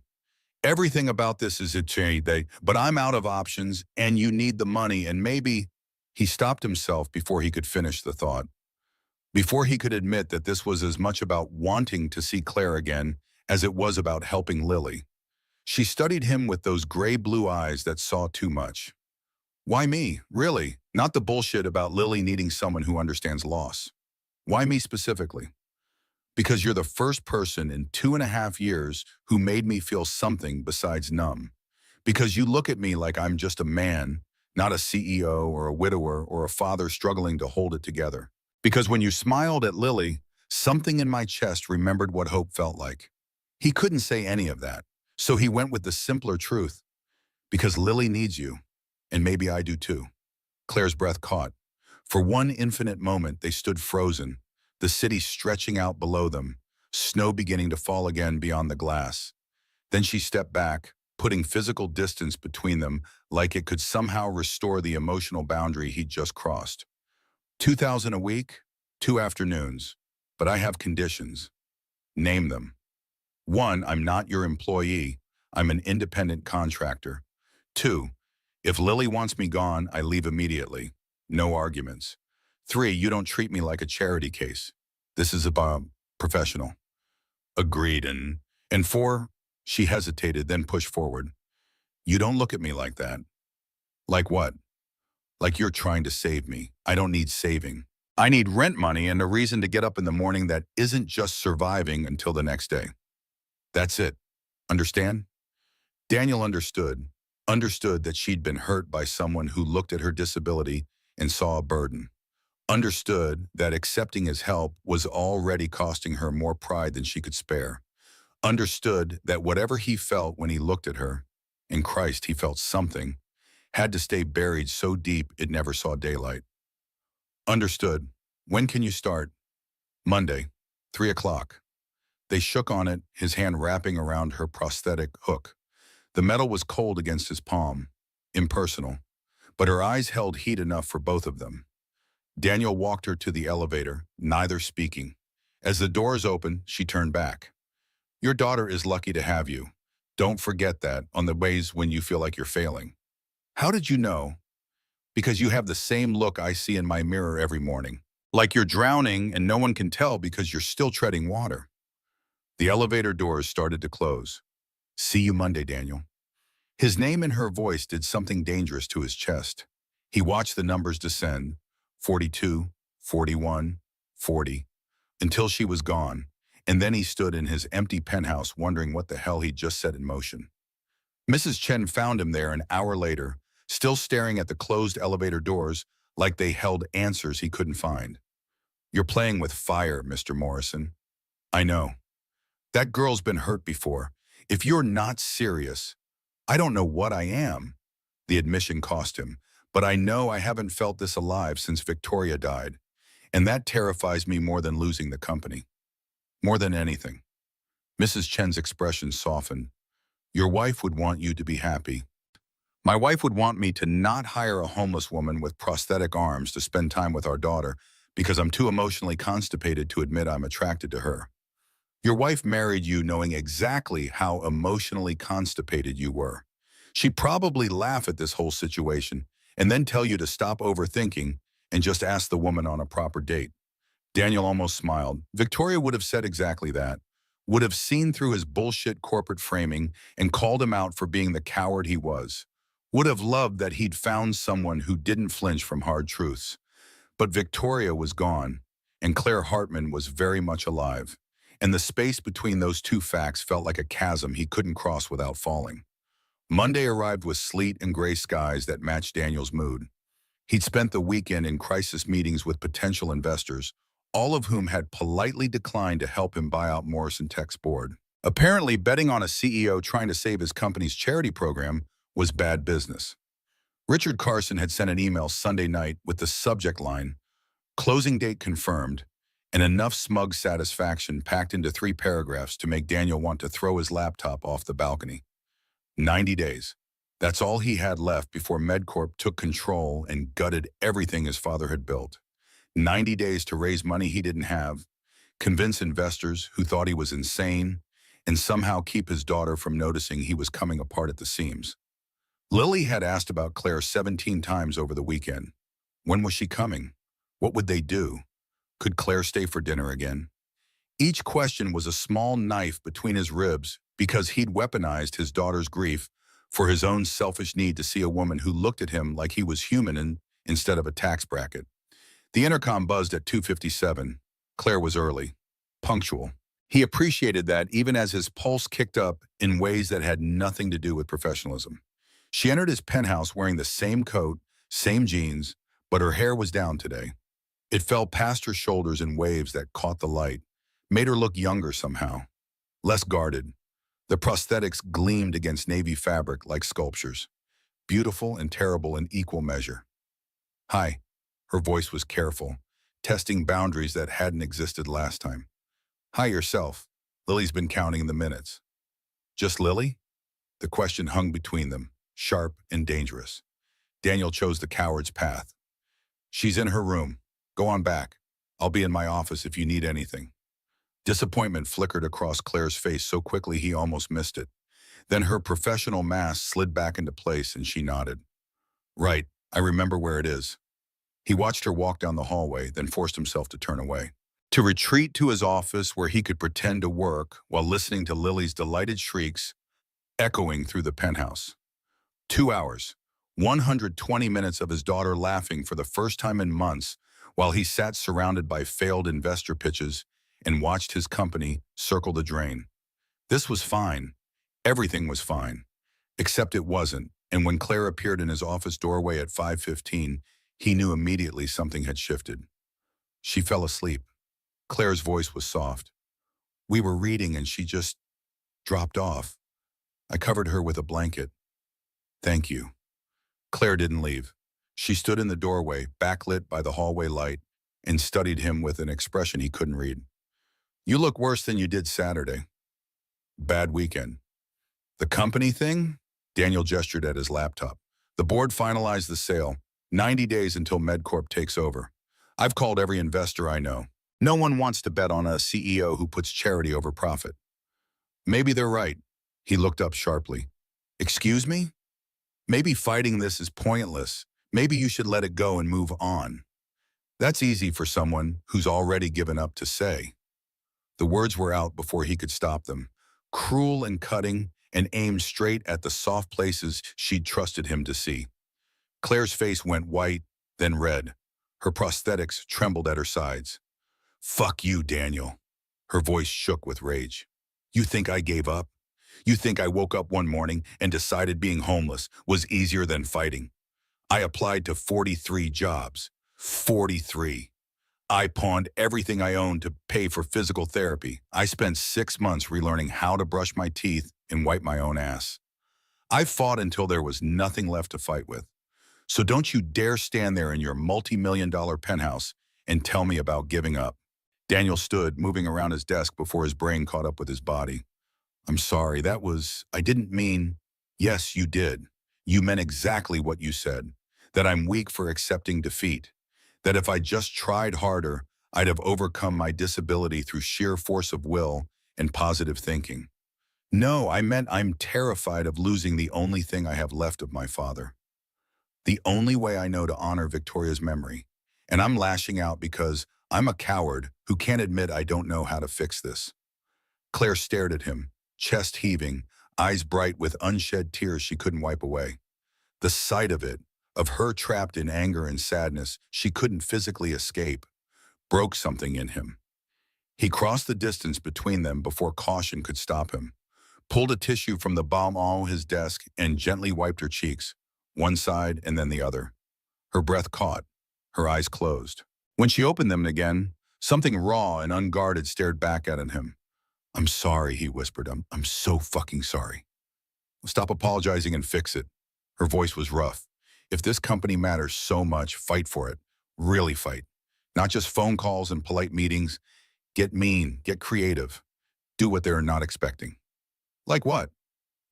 Speaker 1: Everything about this is a change, but I'm out of options and you need the money and maybe... He stopped himself before he could finish the thought. Before he could admit that this was as much about wanting to see Claire again as it was about helping Lily. She studied him with those gray-blue eyes that saw too much. Why me, really? Not the bullshit about Lily needing someone who understands loss. Why me specifically? Because you're the first person in 2.5 years who made me feel something besides numb. Because you look at me like I'm just a man, not a CEO or a widower or a father struggling to hold it together. Because when you smiled at Lily, something in my chest remembered what hope felt like. He couldn't say any of that, so he went with the simpler truth. Because Lily needs you, and maybe I do too. Claire's breath caught. For one infinite moment, they stood frozen, the city stretching out below them, snow beginning to fall again beyond the glass. Then she stepped back, putting physical distance between them like it could somehow restore the emotional boundary he'd just crossed. 2,000 a week, 2 afternoons, but I have conditions. Name them. 1, I'm not your employee. I'm an independent contractor. 2, if Lily wants me gone, I leave immediately. No arguments. 3, you don't treat me like a charity case. This is about professional. Agreed. And 4, she hesitated, then pushed forward. You don't look at me like that. Like what? Like you're trying to save me. I don't need saving. I need rent money and a reason to get up in the morning that isn't just surviving until the next day. That's it. Understand? Daniel understood. Understood that she'd been hurt by someone who looked at her disability and saw a burden. Understood that accepting his help was already costing her more pride than she could spare. Understood that whatever he felt when he looked at her, in Christ he felt something, had to stay buried so deep it never saw daylight. Understood. When can you start? Monday, 3 o'clock. They shook on it, his hand wrapping around her prosthetic hook. The metal was cold against his palm, impersonal, but her eyes held heat enough for both of them. Daniel walked her to the elevator, neither speaking. As the doors opened, she turned back. Your daughter is lucky to have you. Don't forget that on the ways when you feel like you're failing. How did you know? Because you have the same look I see in my mirror every morning. Like you're drowning and no one can tell because you're still treading water. The elevator doors started to close. See you Monday, Daniel. His name and her voice did something dangerous to his chest. He watched the numbers descend, 42, 41, 40, until she was gone, and then he stood in his empty penthouse wondering what the hell he'd just set in motion. Mrs. Chen found him there an hour later, still staring at the closed elevator doors like they held answers he couldn't find. "You're playing with fire, Mr. Morrison." "I know. That girl's been hurt before. If you're not serious, I don't know what I am." The admission cost him, "But I know I haven't felt this alive since Victoria died, and that terrifies me more than losing the company. More than anything." Mrs. Chen's expression softened. "Your wife would want you to be happy. My wife would want me to not hire a homeless woman with prosthetic arms to spend time with our daughter because I'm too emotionally constipated to admit I'm attracted to her. Your wife married you knowing exactly how emotionally constipated you were. She'd probably laugh at this whole situation and then tell you to stop overthinking and just ask the woman on a proper date." Daniel almost smiled. Victoria would have said exactly that, would have seen through his bullshit corporate framing and called him out for being the coward he was, would have loved that he'd found someone who didn't flinch from hard truths. But Victoria was gone, and Claire Hartman was very much alive, and the space between those two facts felt like a chasm he couldn't cross without falling. Monday arrived with sleet and gray skies that matched Daniel's mood. He'd spent the weekend in crisis meetings with potential investors, all of whom had politely declined to help him buy out Morrison Tech's board. Apparently, betting on a CEO trying to save his company's charity program was bad business. Richard Carson had sent an email Sunday night with the subject line, "Closing date confirmed," and enough smug satisfaction packed into 3 paragraphs to make Daniel want to throw his laptop off the balcony. 90 days. That's all he had left before MedCorp took control and gutted everything his father had built. 90 days to raise money he didn't have, convince investors who thought he was insane, and somehow keep his daughter from noticing he was coming apart at the seams. Lily had asked about Claire 17 times over the weekend. When was she coming? What would they do? Could Claire stay for dinner again? Each question was a small knife between his ribs because he'd weaponized his daughter's grief for his own selfish need to see a woman who looked at him like he was human instead of a tax bracket. The intercom buzzed at 2:57. Claire was early, punctual. He appreciated that even as his pulse kicked up in ways that had nothing to do with professionalism. She entered his penthouse wearing the same coat, same jeans, but her hair was down today. It fell past her shoulders in waves that caught the light, made her look younger somehow, less guarded. The prosthetics gleamed against navy fabric like sculptures, beautiful and terrible in equal measure. "Hi." Her voice was careful, testing boundaries that hadn't existed last time. "Hi yourself." Lily's been counting the minutes. "Just Lily?" The question hung between them, sharp and dangerous. Daniel chose the coward's path. "She's in her room. Go on back. I'll be in my office if you need anything." Disappointment flickered across Claire's face so quickly he almost missed it. Then her professional mask slid back into place and she nodded. "Right, I remember where it is." He watched her walk down the hallway, then forced himself to turn away. To retreat to his office where he could pretend to work while listening to Lily's delighted shrieks echoing through the penthouse. 2 hours, 120 minutes of his daughter laughing for the first time in months while he sat surrounded by failed investor pitches and watched his company circle the drain. This was fine. Everything was fine. Except it wasn't, and when Claire appeared in his office doorway at 5:15, he knew immediately something had shifted. She fell asleep. Claire's voice was soft. "We were reading and she just dropped off. I covered her with a blanket. Thank you." Claire didn't leave. She stood in the doorway, backlit by the hallway light, and studied him with an expression he couldn't read. "You look worse than you did Saturday." "Bad weekend." "The company thing?" Daniel gestured at his laptop. "The board finalized the sale. 90 days until MedCorp takes over. I've called every investor I know. No one wants to bet on a CEO who puts charity over profit." "Maybe they're right." He looked up sharply. "Excuse me? Maybe fighting this is pointless. Maybe you should let it go and move on." That's easy for someone who's already given up to say. The words were out before he could stop them, cruel and cutting and aimed straight at the soft places she'd trusted him to see. Claire's face went white, then red. Her prosthetics trembled at her sides. Fuck you, Daniel. Her voice shook with rage. You think I gave up? You think I woke up one morning and decided being homeless was easier than fighting? I applied to 43 jobs. 43. I pawned everything I owned to pay for physical therapy. I spent 6 months relearning how to brush my teeth and wipe my own ass. I fought until there was nothing left to fight with. So don't you dare stand there in your multi-million-dollar penthouse and tell me about giving up. Daniel stood, moving around his desk before his brain caught up with his body. I'm sorry, I didn't mean. Yes, you did. You meant exactly what you said, that I'm weak for accepting defeat, that if I just tried harder, I'd have overcome my disability through sheer force of will and positive thinking. No, I meant I'm terrified of losing the only thing I have left of my father. The only way I know to honor Victoria's memory. And I'm lashing out because I'm a coward who can't admit I don't know how to fix this. Claire stared at him, chest heaving, eyes bright with unshed tears she couldn't wipe away. The sight of it, of her trapped in anger and sadness she couldn't physically escape, broke something in him. He crossed the distance between them before caution could stop him, pulled a tissue from the bottom of his desk and gently wiped her cheeks, one side and then the other. Her breath caught, her eyes closed. When she opened them again, something raw and unguarded stared back at him. I'm sorry, he whispered. I'm so fucking sorry. Stop apologizing and fix it. Her voice was rough. If this company matters so much, fight for it. Really fight. Not just phone calls and polite meetings. Get mean, get creative. Do what they're not expecting. Like what?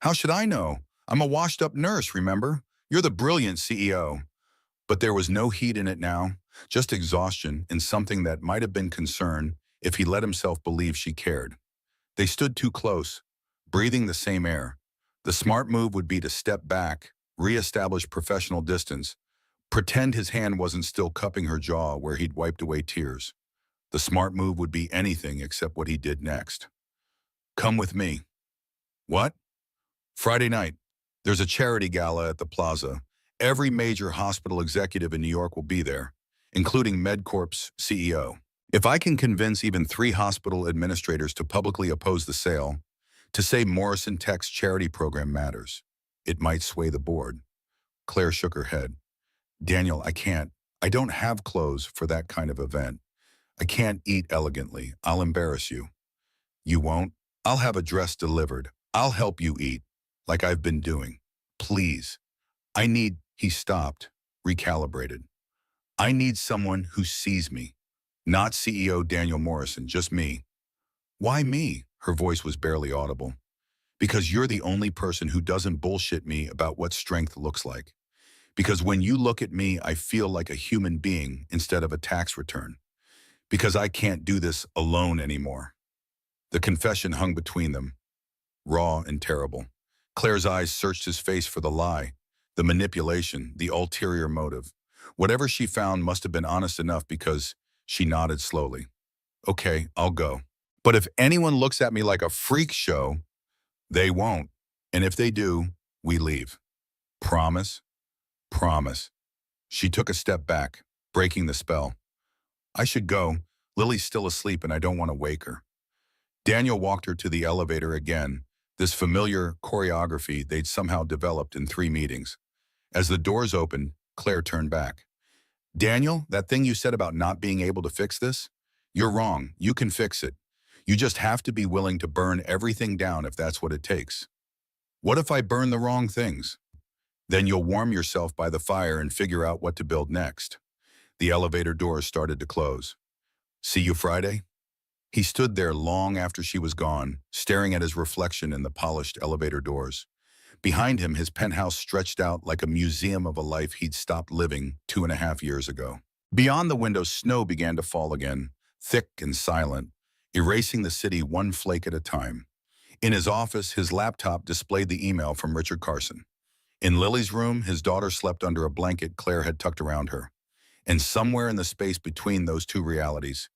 Speaker 1: How should I know? I'm a washed-up nurse, remember? You're the brilliant CEO. But there was no heat in it now, just exhaustion and something that might have been concern if he let himself believe she cared. They stood too close, breathing the same air. The smart move would be to step back, re-establish professional distance, pretend his hand wasn't still cupping her jaw where he'd wiped away tears. The smart move would be anything except what he did next. Come with me. What? Friday night. There's a charity gala at the plaza. Every major hospital executive in New York will be there, including MedCorp's CEO. If I can convince even 3 hospital administrators to publicly oppose the sale, to say Morrison Tech's charity program matters, it might sway the board. Claire shook her head. Daniel, I can't. I don't have clothes for that kind of event. I can't eat elegantly. I'll embarrass you. You won't? I'll have a dress delivered. I'll help you eat, like I've been doing. Please. He stopped, recalibrated. I need someone who sees me. Not CEO Daniel Morrison, just me. Why me? Her voice was barely audible. Because you're the only person who doesn't bullshit me about what strength looks like. Because when you look at me, I feel like a human being instead of a tax return. Because I can't do this alone anymore. The confession hung between them, raw and terrible. Claire's eyes searched his face for the lie, the manipulation, the ulterior motive. Whatever she found must have been honest enough because she nodded slowly. Okay, I'll go. But if anyone looks at me like a freak show, they won't. And if they do, we leave. Promise? Promise. She took a step back, breaking the spell. I should go. Lily's still asleep and I don't want to wake her. Daniel walked her to the elevator again, this familiar choreography they'd somehow developed in 3 meetings. As the doors opened, Claire turned back. Daniel, that thing you said about not being able to fix this? You're wrong. You can fix it. You just have to be willing to burn everything down if that's what it takes. What if I burn the wrong things? Then you'll warm yourself by the fire and figure out what to build next. The elevator doors started to close. See you Friday? He stood there long after she was gone, staring at his reflection in the polished elevator doors. Behind him, his penthouse stretched out like a museum of a life he'd stopped living 2.5 years ago. Beyond the window, snow began to fall again, thick and silent, erasing the city one flake at a time. In his office, his laptop displayed the email from Richard Carson. In Lily's room, his daughter slept under a blanket Claire had tucked around her. And somewhere in the space between those two realities,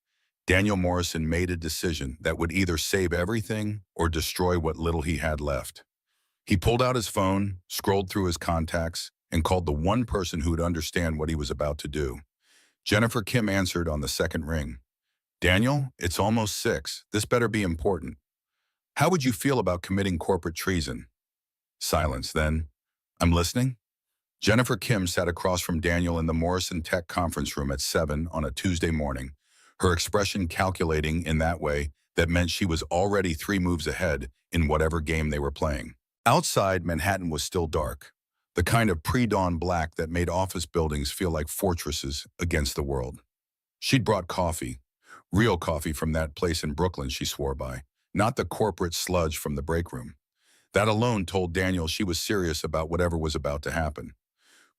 Speaker 1: Daniel Morrison made a decision that would either save everything or destroy what little he had left. He pulled out his phone, scrolled through his contacts, and called the one person who would understand what he was about to do. Jennifer Kim answered on the second ring. Daniel, it's almost 6. This better be important. How would you feel about committing corporate treason? Silence, then. I'm listening. Jennifer Kim sat across from Daniel in the Morrison Tech conference room at 7 on a Tuesday morning, her expression calculating in that way that meant she was already 3 moves ahead in whatever game they were playing. Outside, Manhattan was still dark, the kind of pre-dawn black that made office buildings feel like fortresses against the world. She'd brought coffee, real coffee from that place in Brooklyn she swore by, not the corporate sludge from the break room. That alone told Daniel she was serious about whatever was about to happen.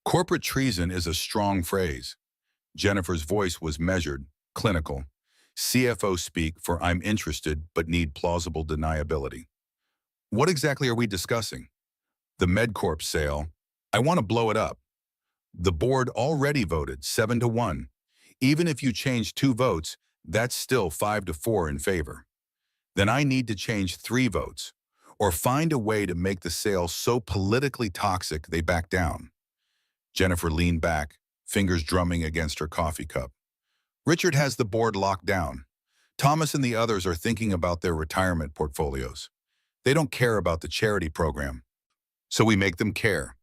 Speaker 1: Corporate treason is a strong phrase. Jennifer's voice was measured, clinical. CFO speak for I'm interested but need plausible deniability. What exactly are we discussing? The MedCorp sale. I want to blow it up. The board already voted 7-1. Even if you change 2 votes, that's still 5-4 in favor. Then I need to change 3 votes, or find a way to make the sale so politically toxic they back down. Jennifer leaned back, fingers drumming against her coffee cup. Richard has the board locked down. Thomas and the others are thinking about their retirement portfolios. They don't care about the charity program. So we make them care.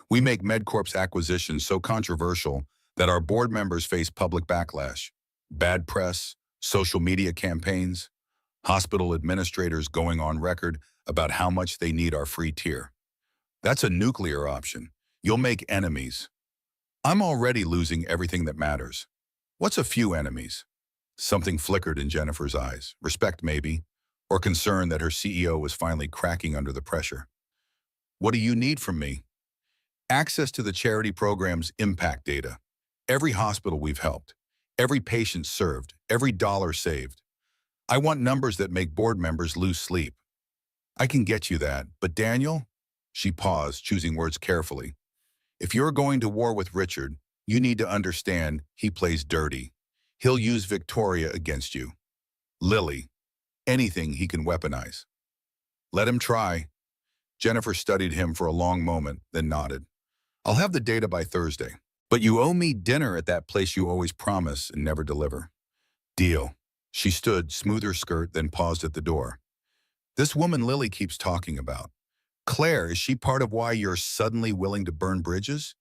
Speaker 1: We make MedCorp's acquisition so controversial that our board members face public backlash. Bad press, social media campaigns, hospital administrators going on record about how much they need our free tier. That's a nuclear option. You'll make enemies. I'm already losing everything that matters. What's a few enemies? Something flickered in Jennifer's eyes. Respect, maybe, or concern that her CEO was finally cracking under the pressure. What do you need from me? Access to the charity program's impact data. Every hospital we've helped, every patient served, every dollar saved. I want numbers that make board members lose sleep. I can get you that, but Daniel? She paused, choosing words carefully. If you're going to war with Richard, you need to understand he plays dirty. He'll use Victoria against you. Lily. Anything he can weaponize. Let him try. Jennifer studied him for a long moment, then nodded. I'll have the data by Thursday. But you owe me dinner at that place you always promise and never deliver. Deal. She stood, smoothed her skirt, then paused at the door. This woman Lily keeps talking about. Claire, is she part of why you're suddenly willing to burn bridges?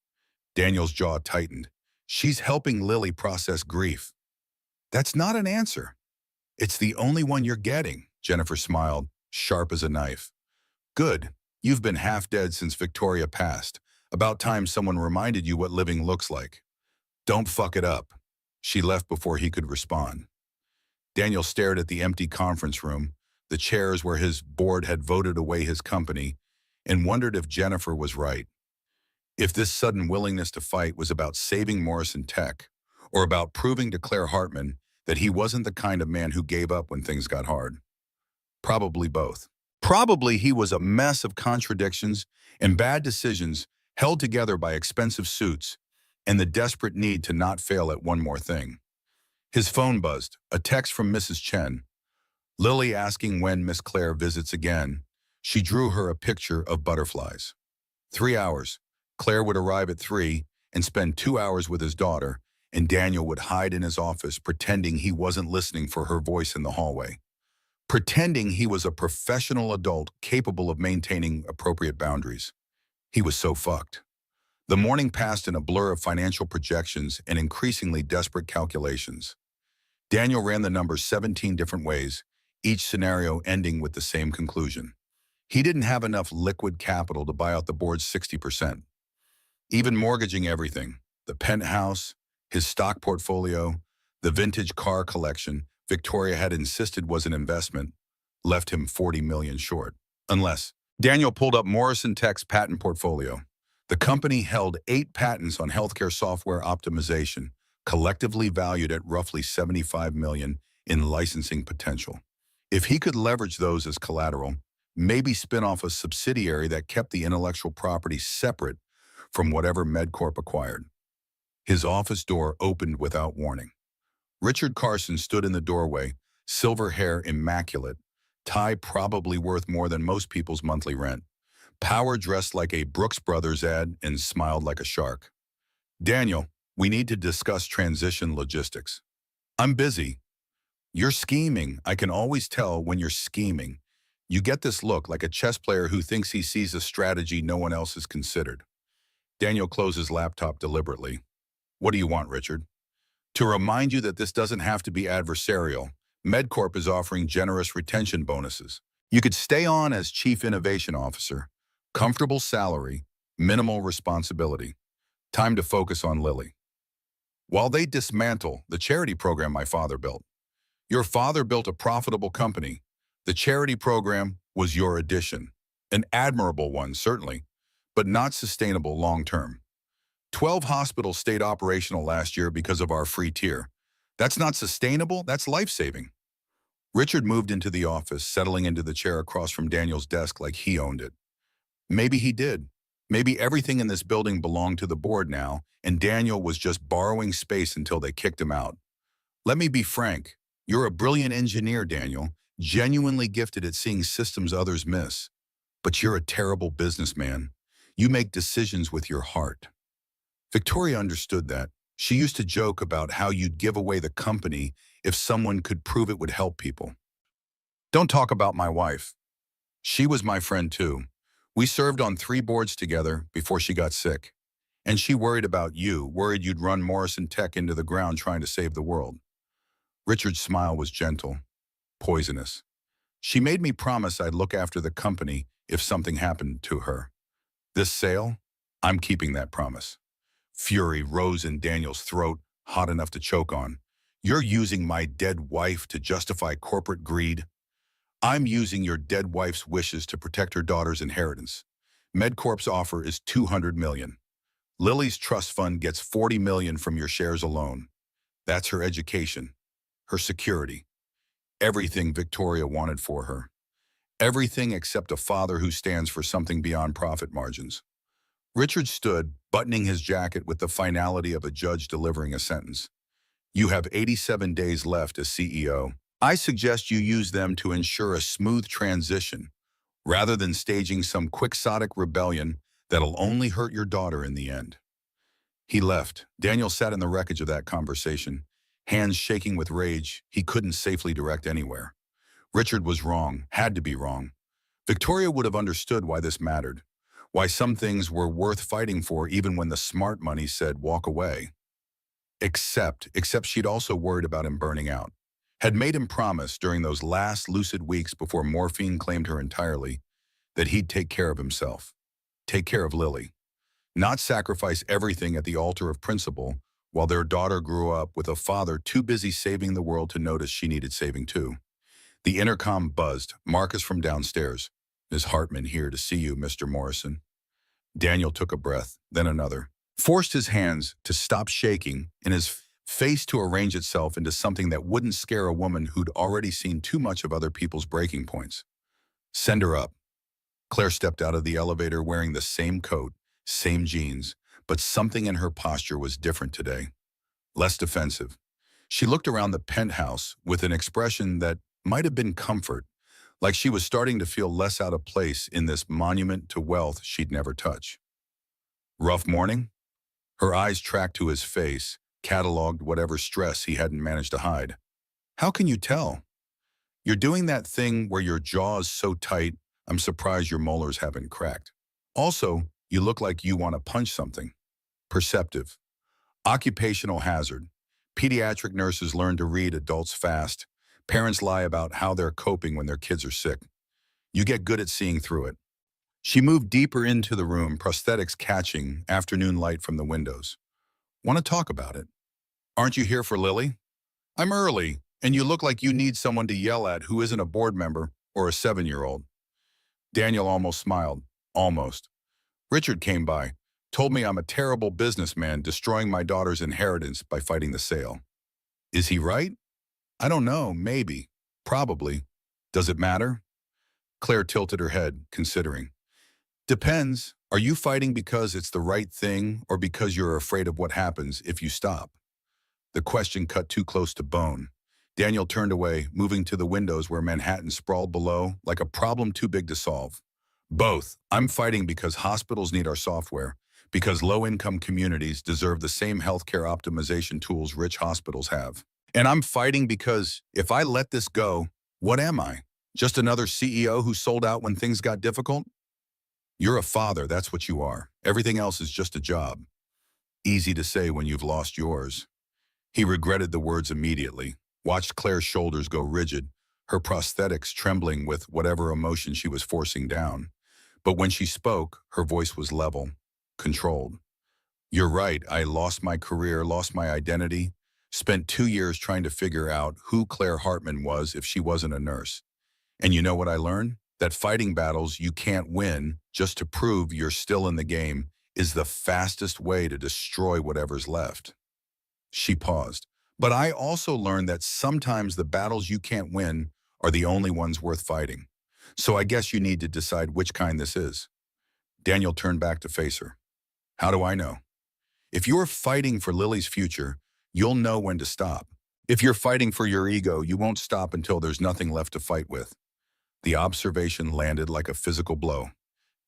Speaker 1: Daniel's jaw tightened. She's helping Lily process grief. That's not an answer. It's the only one you're getting, Jennifer smiled, sharp as a knife. Good. You've been half dead since Victoria passed. About time someone reminded you what living looks like. Don't fuck it up. She left before he could respond. Daniel stared at the empty conference room, the chairs where his board had voted away his company, and wondered if Jennifer was right. If this sudden willingness to fight was about saving Morrison Tech, or about proving to Claire Hartman that he wasn't the kind of man who gave up when things got hard. Probably both. Probably he was a mess of contradictions and bad decisions held together by expensive suits and the desperate need to not fail at one more thing. His phone buzzed, a text from Mrs. Chen. Lily asking when Miss Claire visits again. She drew her a picture of butterflies. 3 hours. Claire would arrive at 3 and spend 2 hours with his daughter, and Daniel would hide in his office pretending he wasn't listening for her voice in the hallway. Pretending he was a professional adult capable of maintaining appropriate boundaries. He was so fucked. The morning passed in a blur of financial projections and increasingly desperate calculations. Daniel ran the numbers 17 different ways, each scenario ending with the same conclusion. He didn't have enough liquid capital to buy out the board's 60%. Even mortgaging everything, the penthouse, his stock portfolio, the vintage car collection Victoria had insisted was an investment, left him $40 million short. Unless Daniel pulled up Morrison Tech's patent portfolio. The company held 8 patents on healthcare software optimization, collectively valued at roughly $75 million in licensing potential. If he could leverage those as collateral, maybe spin off a subsidiary that kept the intellectual property separate from whatever MedCorp acquired. His office door opened without warning. Richard Carson stood in the doorway, silver hair immaculate, tie probably worth more than most people's monthly rent, Power dressed like a Brooks Brothers ad and smiled like a shark. Daniel, we need to discuss transition logistics. I'm busy. You're scheming. I can always tell when you're scheming. You get this look like a chess player who thinks he sees a strategy no one else has considered. Daniel closes laptop deliberately. What do you want, Richard? To remind you that this doesn't have to be adversarial, MedCorp is offering generous retention bonuses. You could stay on as Chief Innovation Officer. Comfortable salary, minimal responsibility. Time to focus on Lily. While they dismantle the charity program my father built. Your father built a profitable company. The charity program was your addition. An admirable one, certainly, but not sustainable long-term. 12 hospitals stayed operational last year because of our free tier. That's not sustainable, that's life-saving. Richard moved into the office, settling into the chair across from Daniel's desk like he owned it. Maybe he did. Maybe everything in this building belonged to the board now, and Daniel was just borrowing space until they kicked him out. Let me be frank. You're a brilliant engineer, Daniel, genuinely gifted at seeing systems others miss. But you're a terrible businessman. You make decisions with your heart. Victoria understood that. She used to joke about how you'd give away the company if someone could prove it would help people. Don't talk about my wife. She was my friend too. We served on 3 boards together before she got sick. And she worried about you, worried you'd run Morrison Tech into the ground trying to save the world. Richard's smile was gentle, poisonous. She made me promise I'd look after the company if something happened to her. This sale, I'm keeping that promise. Fury rose in Daniel's throat, hot enough to choke on. You're using my dead wife to justify corporate greed? I'm using your dead wife's wishes to protect her daughter's inheritance. MedCorp's offer is $200 million. Lily's trust fund gets $40 million from your shares alone. That's her education, her security, everything Victoria wanted for her. Everything except a father who stands for something beyond profit margins. Richard stood, buttoning his jacket with the finality of a judge delivering a sentence. You have 87 days left as CEO. I suggest you use them to ensure a smooth transition, rather than staging some quixotic rebellion that'll only hurt your daughter in the end. He left. Daniel sat in the wreckage of that conversation, hands shaking with rage he couldn't safely direct anywhere. Richard was wrong, had to be wrong. Victoria would have understood why this mattered, why some things were worth fighting for even when the smart money said walk away. Except she'd also worried about him burning out. Had made him promise during those last lucid weeks before morphine claimed her entirely that he'd take care of himself, take care of Lily, not sacrifice everything at the altar of principle while their daughter grew up with a father too busy saving the world to notice she needed saving too. The intercom buzzed. Marcus from downstairs. Ms. Hartman here to see you, Mr. Morrison. Daniel took a breath, then another, forced his hands to stop shaking and his face to arrange itself into something that wouldn't scare a woman who'd already seen too much of other people's breaking points. Send her up. Claire stepped out of the elevator wearing the same coat, same jeans, but something in her posture was different today. Less defensive. She looked around the penthouse with an expression that might have been comfort, like she was starting to feel less out of place in this monument to wealth she'd never touch. Rough morning? Her eyes tracked to his face, cataloged whatever stress he hadn't managed to hide. How can you tell? You're doing that thing where your jaw's so tight, I'm surprised your molars haven't cracked. Also, you look like you want to punch something. Perceptive. Occupational hazard. Pediatric nurses learn to read adults fast. Parents lie about how they're coping when their kids are sick. You get good at seeing through it. She moved deeper into the room, prosthetics catching afternoon light from the windows. Want to talk about it? Aren't you here for Lily? I'm early, and you look like you need someone to yell at who isn't a board member or a 7-year-old. Daniel almost smiled. Almost. Richard came by, told me I'm a terrible businessman destroying my daughter's inheritance by fighting the sale. Is he right? I don't know, maybe. Probably. Does it matter? Claire tilted her head, considering. Depends. Are you fighting because it's the right thing or because you're afraid of what happens if you stop? The question cut too close to bone. Daniel turned away, moving to the windows where Manhattan sprawled below like a problem too big to solve. Both. I'm fighting because hospitals need our software, because low-income communities deserve the same healthcare optimization tools rich hospitals have. And I'm fighting because if I let this go, what am I? Just another CEO who sold out when things got difficult? You're a father, that's what you are. Everything else is just a job. Easy to say when you've lost yours. He regretted the words immediately, watched Claire's shoulders go rigid, her prosthetics trembling with whatever emotion she was forcing down. But when she spoke, her voice was level, controlled. You're right, I lost my career, lost my identity, spent 2 years trying to figure out who Claire Hartman was if she wasn't a nurse. And you know what I learned? That fighting battles you can't win just to prove you're still in the game is the fastest way to destroy whatever's left. She paused. But I also learned that sometimes the battles you can't win are the only ones worth fighting. So I guess you need to decide which kind this is. Daniel turned back to face her. How do I know? If you're fighting for Lily's future, you'll know when to stop. If you're fighting for your ego, you won't stop until there's nothing left to fight with. The observation landed like a physical blow.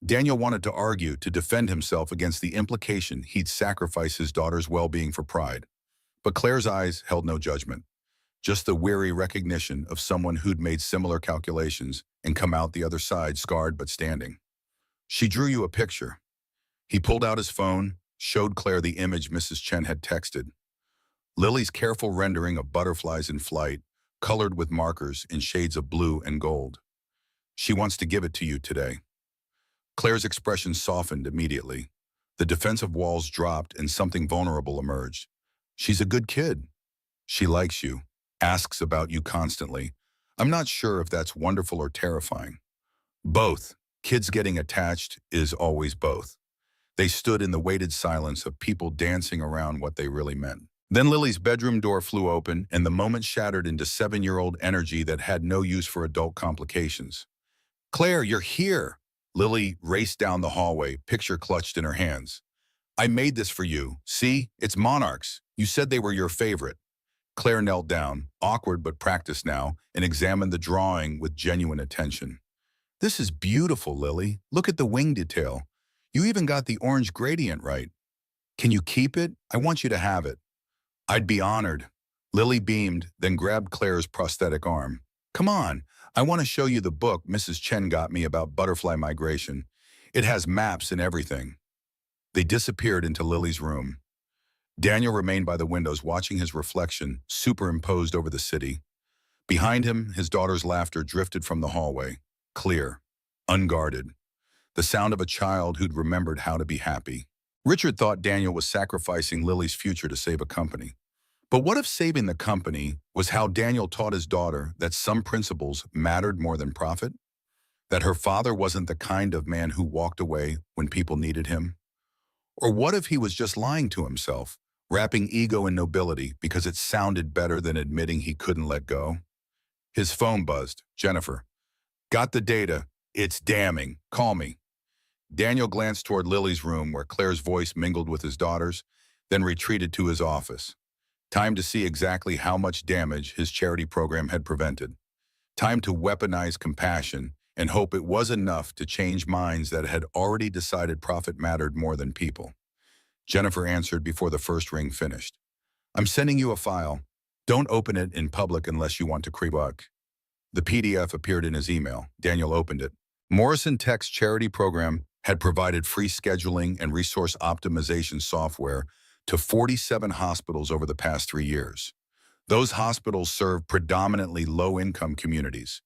Speaker 1: Daniel wanted to argue, to defend himself against the implication he'd sacrifice his daughter's well-being for pride. But Claire's eyes held no judgment, just the weary recognition of someone who'd made similar calculations and come out the other side scarred but standing. She drew you a picture. He pulled out his phone, showed Claire the image Mrs. Chen had texted. Lily's careful rendering of butterflies in flight, colored with markers in shades of blue and gold. She wants to give it to you today. Claire's expression softened immediately. The defensive walls dropped and something vulnerable emerged. She's a good kid. She likes you, asks about you constantly. I'm not sure if that's wonderful or terrifying. Both. Kids getting attached is always both. They stood in the weighted silence of people dancing around what they really meant. Then Lily's bedroom door flew open and the moment shattered into 7-year-old energy that had no use for adult complications. Claire, you're here. Lily raced down the hallway, picture clutched in her hands. I made this for you. See, it's monarchs. You said they were your favorite. Claire knelt down, awkward but practiced now, and examined the drawing with genuine attention. This is beautiful, Lily. Look at the wing detail. You even got the orange gradient right. Can you keep it? I want you to have it. I'd be honored. Lily beamed, then grabbed Claire's prosthetic arm. Come on, I want to show you the book Mrs. Chen got me about butterfly migration. It has maps and everything. They disappeared into Lily's room. Daniel remained by the windows watching his reflection superimposed over the city. Behind him, his daughter's laughter drifted from the hallway, clear, unguarded, the sound of a child who'd remembered how to be happy. Richard thought Daniel was sacrificing Lily's future to save a company. But what if saving the company was how Daniel taught his daughter that some principles mattered more than profit? That her father wasn't the kind of man who walked away when people needed him? Or what if he was just lying to himself, wrapping ego in nobility because it sounded better than admitting he couldn't let go? His phone buzzed. Jennifer. Got the data. It's damning. Call me. Daniel glanced toward Lily's room where Claire's voice mingled with his daughter's, then retreated to his office. Time to see exactly how much damage his charity program had prevented. Time to weaponize compassion and hope it was enough to change minds that had already decided profit mattered more than people. Jennifer answered before the first ring finished. I'm sending you a file. Don't open it in public unless you want to creep up. The PDF appeared in his email. Daniel opened it. Morrison Tech's charity program had provided free scheduling and resource optimization software to 47 hospitals over the past 3 years. Those hospitals serve predominantly low-income communities,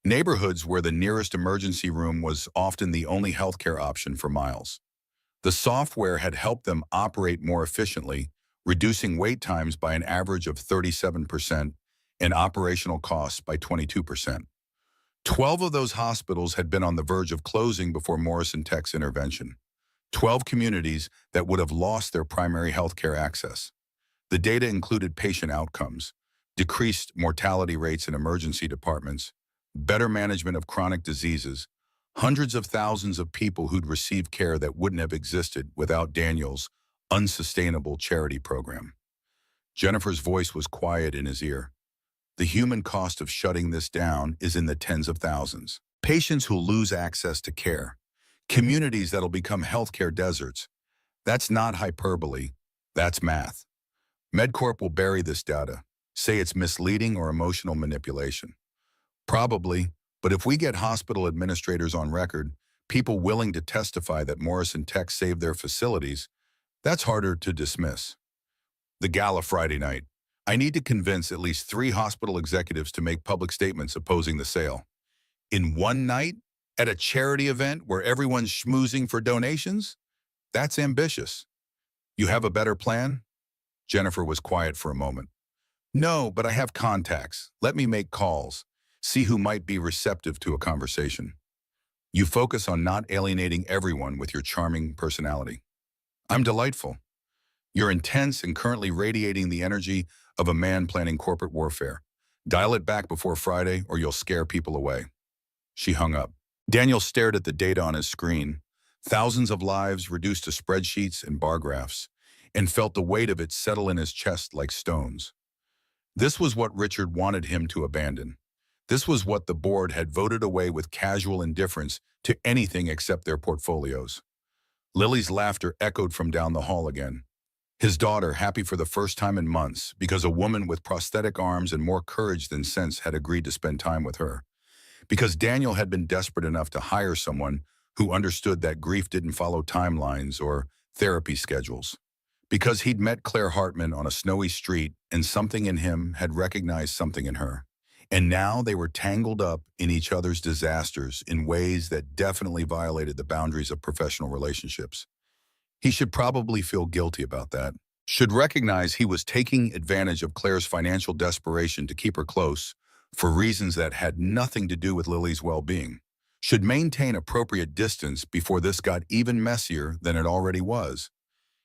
Speaker 1: neighborhoods where the nearest emergency room was often the only healthcare option for miles. The software had helped them operate more efficiently, reducing wait times by an average of 37% and operational costs by 22%. 12 of those hospitals had been on the verge of closing before Morrison Tech's intervention. 12 communities that would have lost their primary healthcare access. The data included patient outcomes, decreased mortality rates in emergency departments, better management of chronic diseases, hundreds of thousands of people who'd received care that wouldn't have existed without Daniel's unsustainable charity program. Jennifer's voice was quiet in his ear. The human cost of shutting this down is in the tens of thousands. Patients who'll lose access to care. Communities that'll become healthcare deserts. That's not hyperbole. That's math. MedCorp will bury this data, say it's misleading or emotional manipulation. Probably, but if we get hospital administrators on record, people willing to testify that Morrison Tech saved their facilities, that's harder to dismiss. The gala Friday night. I need to convince at least 3 hospital executives to make public statements opposing the sale. In one night? At a charity event where everyone's schmoozing for donations? That's ambitious. You have a better plan? Jennifer was quiet for a moment. No, but I have contacts. Let me make calls. See who might be receptive to a conversation. You focus on not alienating everyone with your charming personality. I'm delightful. You're intense and currently radiating the energy of a man planning corporate warfare. Dial it back before Friday or you'll scare people away. She hung up. Daniel stared at the data on his screen, thousands of lives reduced to spreadsheets and bar graphs, and felt the weight of it settle in his chest like stones. This was what Richard wanted him to abandon. This was what the board had voted away with casual indifference to anything except their portfolios. Lily's laughter echoed from down the hall again. His daughter, happy for the first time in months because a woman with prosthetic arms and more courage than sense had agreed to spend time with her. Because Daniel had been desperate enough to hire someone who understood that grief didn't follow timelines or therapy schedules. Because he'd met Claire Hartman on a snowy street and something in him had recognized something in her. And now they were tangled up in each other's disasters in ways that definitely violated the boundaries of professional relationships. He should probably feel guilty about that. Should recognize he was taking advantage of Claire's financial desperation to keep her close for reasons that had nothing to do with Lily's well-being. Should maintain appropriate distance before this got even messier than it already was.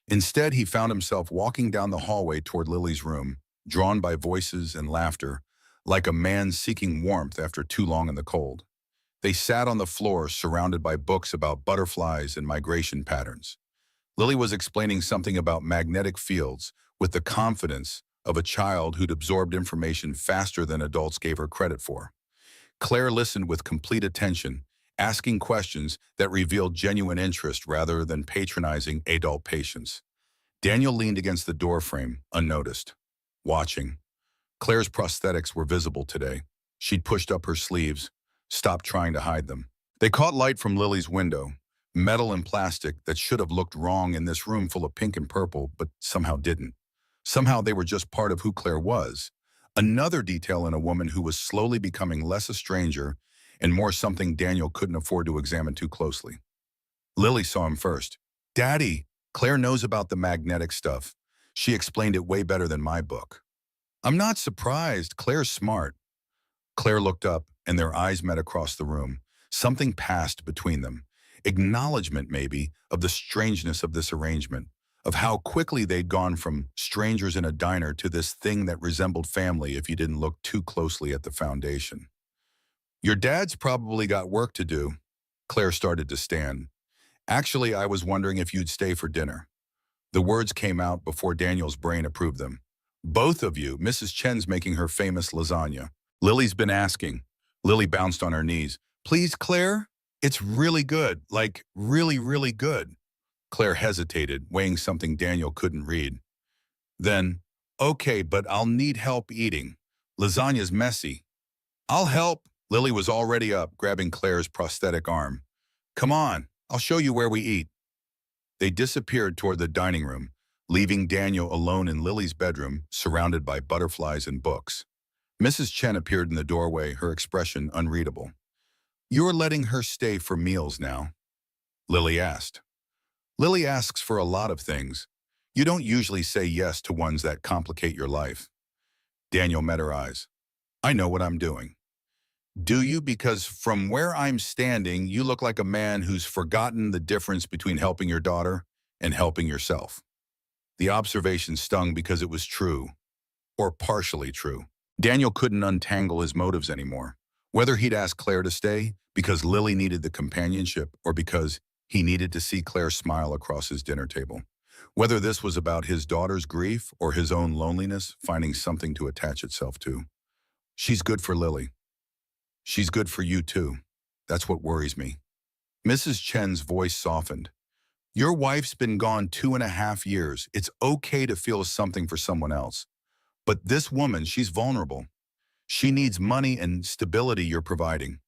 Speaker 1: Instead, he found himself walking down the hallway toward Lily's room, drawn by voices and laughter, like a man seeking warmth after too long in the cold. They sat on the floor, surrounded by books about butterflies and migration patterns. Lily was explaining something about magnetic fields with the confidence of a child who'd absorbed information faster than adults gave her credit for. Claire listened with complete attention, asking questions that revealed genuine interest rather than patronizing adult patience. Daniel leaned against the doorframe, unnoticed, watching. Claire's prosthetics were visible today. She'd pushed up her sleeves, stopped trying to hide them. They caught light from Lily's window, metal and plastic that should have looked wrong in this room full of pink and purple, but somehow didn't. Somehow they were just part of who Claire was. Another detail in a woman who was slowly becoming less a stranger and more something Daniel couldn't afford to examine too closely. Lily saw him first. Daddy, Claire knows about the magnetic stuff. She explained it way better than my book. I'm not surprised. Claire's smart. Claire looked up and their eyes met across the room. Something passed between them. Acknowledgement, maybe, of the strangeness of this arrangement, of how quickly they'd gone from strangers in a diner to this thing that resembled family if you didn't look too closely at the foundation. Your dad's probably got work to do. Claire started to stand. Actually, I was wondering if you'd stay for dinner. The words came out before Daniel's brain approved them. Both of you. Mrs. Chen's making her famous lasagna. Lily's been asking. Lily bounced on her knees. Please, Claire? It's really good. Like, really, really good. Claire hesitated, weighing something Daniel couldn't read. Then, okay, but I'll need help eating. Lasagna's messy. I'll help. Lily was already up, grabbing Claire's prosthetic arm. Come on, I'll show you where we eat. They disappeared toward the dining room, leaving Daniel alone in Lily's bedroom, surrounded by butterflies and books. Mrs. Chen appeared in the doorway, her expression unreadable. You're letting her stay for meals now? Lily asked. Lily asks for a lot of things. You don't usually say yes to ones that complicate your life. Daniel met her eyes. I know what I'm doing. Do you? Because from where I'm standing, you look like a man who's forgotten the difference between helping your daughter and helping yourself. The observation stung because it was true, or partially true. Daniel couldn't untangle his motives anymore. Whether he'd asked Claire to stay because Lily needed the companionship or because he needed to see Claire smile across his dinner table. Whether this was about his daughter's grief or his own loneliness finding something to attach itself to. She's good for Lily. She's good for you too. That's what worries me. Mrs. Chen's voice softened. Your wife's been gone 2.5 years. It's okay to feel something for someone else. But this woman, she's vulnerable. She needs money and stability you're providing.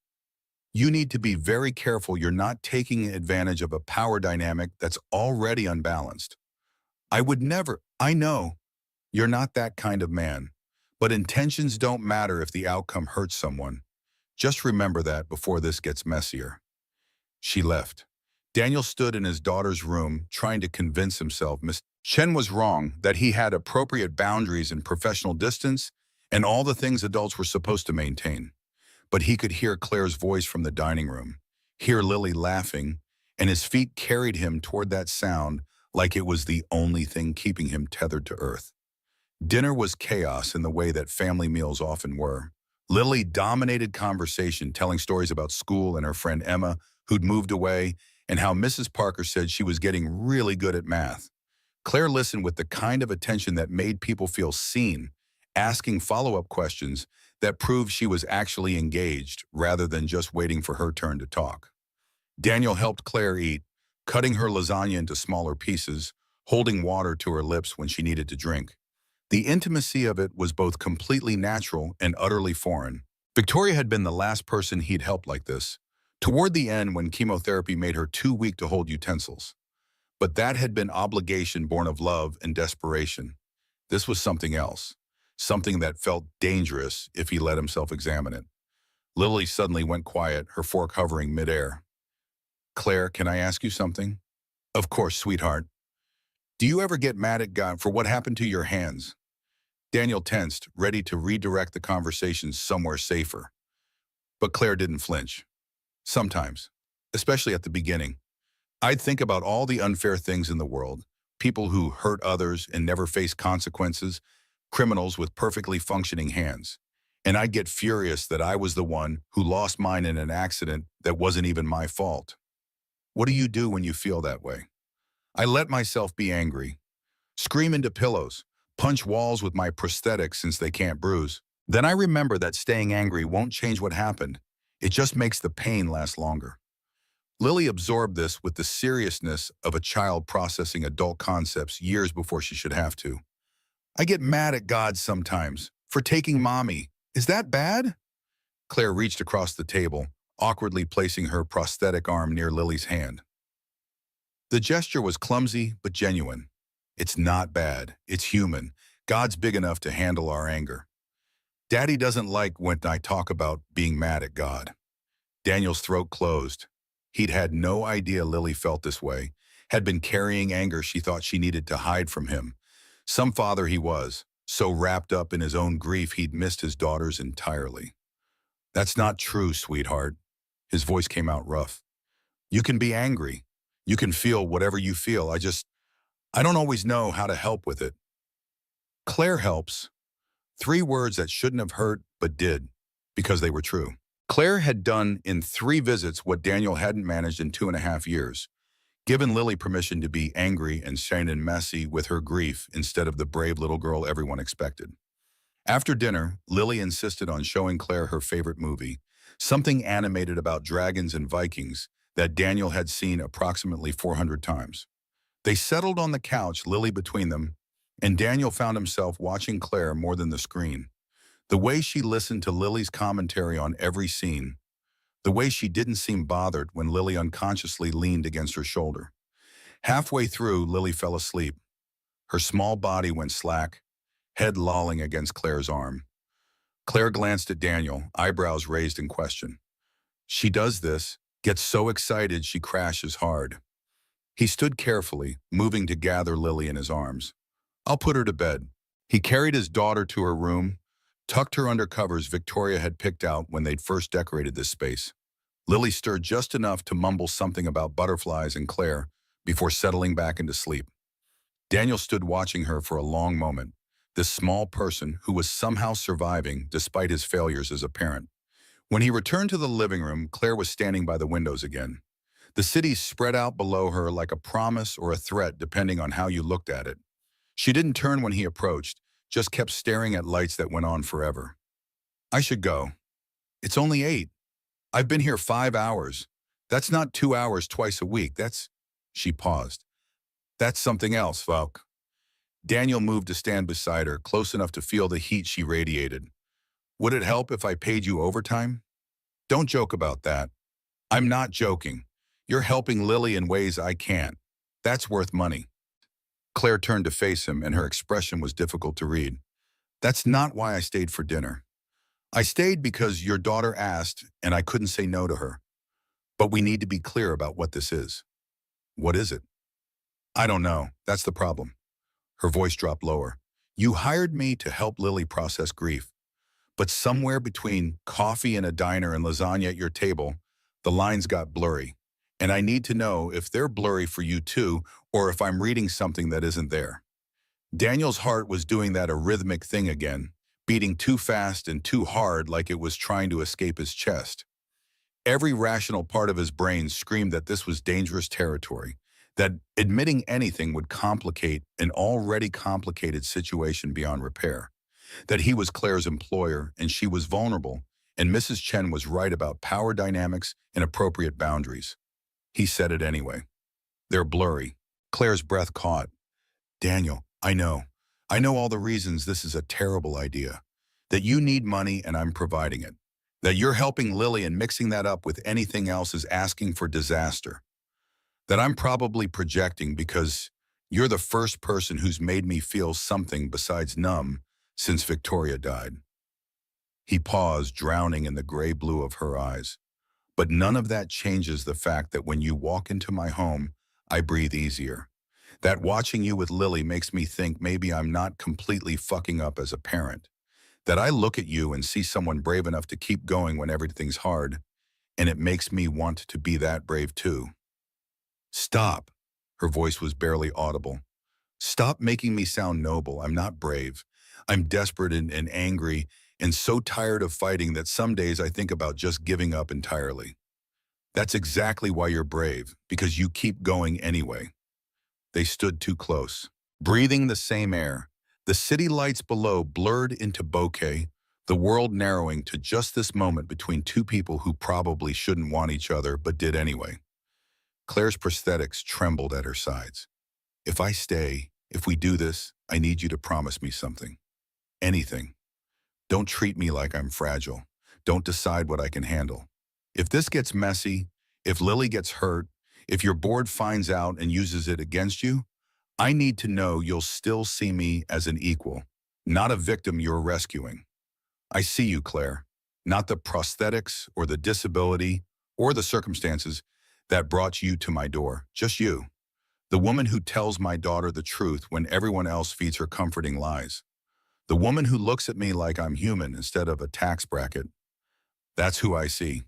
Speaker 1: You need to be very careful you're not taking advantage of a power dynamic that's already unbalanced. I know you're not that kind of man, but intentions don't matter if the outcome hurts someone. Just remember that before this gets messier. She left. Daniel stood in his daughter's room trying to convince himself Miss Chen was wrong, that he had appropriate boundaries and professional distance and all the things adults were supposed to maintain. But he could hear Claire's voice from the dining room, hear Lily laughing, and his feet carried him toward that sound like it was the only thing keeping him tethered to earth. Dinner was chaos in the way that family meals often were. Lily dominated conversation, telling stories about school and her friend Emma, who'd moved away, and how Mrs. Parker said she was getting really good at math. Claire listened with the kind of attention that made people feel seen, asking follow-up questions that proved she was actually engaged rather than just waiting for her turn to talk. Daniel helped Claire eat, cutting her lasagna into smaller pieces, holding water to her lips when she needed to drink. The intimacy of it was both completely natural and utterly foreign. Victoria had been the last person he'd helped like this, toward the end when chemotherapy made her too weak to hold utensils. But that had been obligation born of love and desperation. This was something else, something that felt dangerous if he let himself examine it. Lily suddenly went quiet, her fork hovering midair. Claire, can I ask you something? Of course, sweetheart. Do you ever get mad at God for what happened to your hands? Daniel tensed, ready to redirect the conversation somewhere safer. But Claire didn't flinch. Sometimes, especially at the beginning. I'd think about all the unfair things in the world, people who hurt others and never face consequences, criminals with perfectly functioning hands. And I'd get furious that I was the one who lost mine in an accident that wasn't even my fault. What do you do when you feel that way? I let myself be angry, scream into pillows, punch walls with my prosthetics since they can't bruise. Then I remember that staying angry won't change what happened. It just makes the pain last longer. Lily absorbed this with the seriousness of a child processing adult concepts years before she should have to. I get mad at God sometimes for taking mommy. Is that bad? Claire reached across the table, awkwardly placing her prosthetic arm near Lily's hand. The gesture was clumsy but genuine. It's not bad. It's human. God's big enough to handle our anger. Daddy doesn't like when I talk about being mad at God. Daniel's throat closed. He'd had no idea Lily felt this way, had been carrying anger she thought she needed to hide from him. Some father he was, so wrapped up in his own grief he'd missed his daughters entirely. That's not true, sweetheart. His voice came out rough. You can be angry. You can feel whatever you feel. I don't always know how to help with it. Claire helps. 3 words that shouldn't have hurt, but did, because they were true. Claire had done in 3 visits what Daniel hadn't managed in 2.5 years, given Lily permission to be angry and sane and messy with her grief instead of the brave little girl everyone expected. After dinner, Lily insisted on showing Claire her favorite movie, something animated about dragons and Vikings that Daniel had seen approximately 400 times. They settled on the couch, Lily between them, and Daniel found himself watching Claire more than the screen. The way she listened to Lily's commentary on every scene, the way she didn't seem bothered when Lily unconsciously leaned against her shoulder. Halfway through, Lily fell asleep. Her small body went slack, head lolling against Claire's arm. Claire glanced at Daniel, eyebrows raised in question. She does this, gets so excited she crashes hard. He stood carefully, moving to gather Lily in his arms. I'll put her to bed. He carried his daughter to her room, tucked her under covers Victoria had picked out when they'd first decorated this space. Lily stirred just enough to mumble something about butterflies and Claire before settling back into sleep. Daniel stood watching her for a long moment, this small person who was somehow surviving despite his failures as a parent. When he returned to the living room, Claire was standing by the windows again. The city spread out below her like a promise or a threat depending on how you looked at it. She didn't turn when he approached, just kept staring at lights that went on forever. I should go. It's only 8. I've been here 5 hours. That's not 2 hours twice a week. She paused. That's something else, Falk. Daniel moved to stand beside her, close enough to feel the heat she radiated. Would it help if I paid you overtime? Don't joke about that. I'm not joking. You're helping Lily in ways I can't. That's worth money. Claire turned to face him, and her expression was difficult to read. That's not why I stayed for dinner. I stayed because your daughter asked, and I couldn't say no to her. But we need to be clear about what this is. What is it? I don't know. That's the problem. Her voice dropped lower. You hired me to help Lily process grief. But somewhere between coffee in a diner and lasagna at your table, the lines got blurry. And I need to know if they're blurry for you too, or if I'm reading something that isn't there. Daniel's heart was doing that arrhythmic thing again, beating too fast and too hard like it was trying to escape his chest. Every rational part of his brain screamed that this was dangerous territory, that admitting anything would complicate an already complicated situation beyond repair, that he was Claire's employer and she was vulnerable, and Mrs. Chen was right about power dynamics and appropriate boundaries. He said it anyway. They're blurry. Claire's breath caught. Daniel, I know. I know all the reasons this is a terrible idea. That you need money and I'm providing it. That you're helping Lily and mixing that up with anything else is asking for disaster. That I'm probably projecting because you're the first person who's made me feel something besides numb since Victoria died. He paused, drowning in the gray blue of her eyes. But none of that changes the fact that when you walk into my home, I breathe easier. That watching you with Lily makes me think maybe I'm not completely fucking up as a parent. That I look at you and see someone brave enough to keep going when everything's hard, and it makes me want to be that brave too. Stop. Her voice was barely audible. Stop making me sound noble. I'm not brave. I'm desperate and angry and so tired of fighting that some days I think about just giving up entirely. That's exactly why you're brave, because you keep going anyway. They stood too close, breathing the same air. The city lights below blurred into bokeh, the world narrowing to just this moment between two people who probably shouldn't want each other but did anyway. Claire's prosthetics trembled at her sides. If I stay, if we do this, I need you to promise me something. Anything. Don't treat me like I'm fragile. Don't decide what I can handle. If this gets messy, if Lily gets hurt, if your board finds out and uses it against you, I need to know you'll still see me as an equal, not a victim you're rescuing. I see you, Claire, not the prosthetics or the disability or the circumstances that brought you to my door, just you, the woman who tells my daughter the truth when everyone else feeds her comforting lies, the woman who looks at me like I'm human instead of a tax bracket. That's who I see.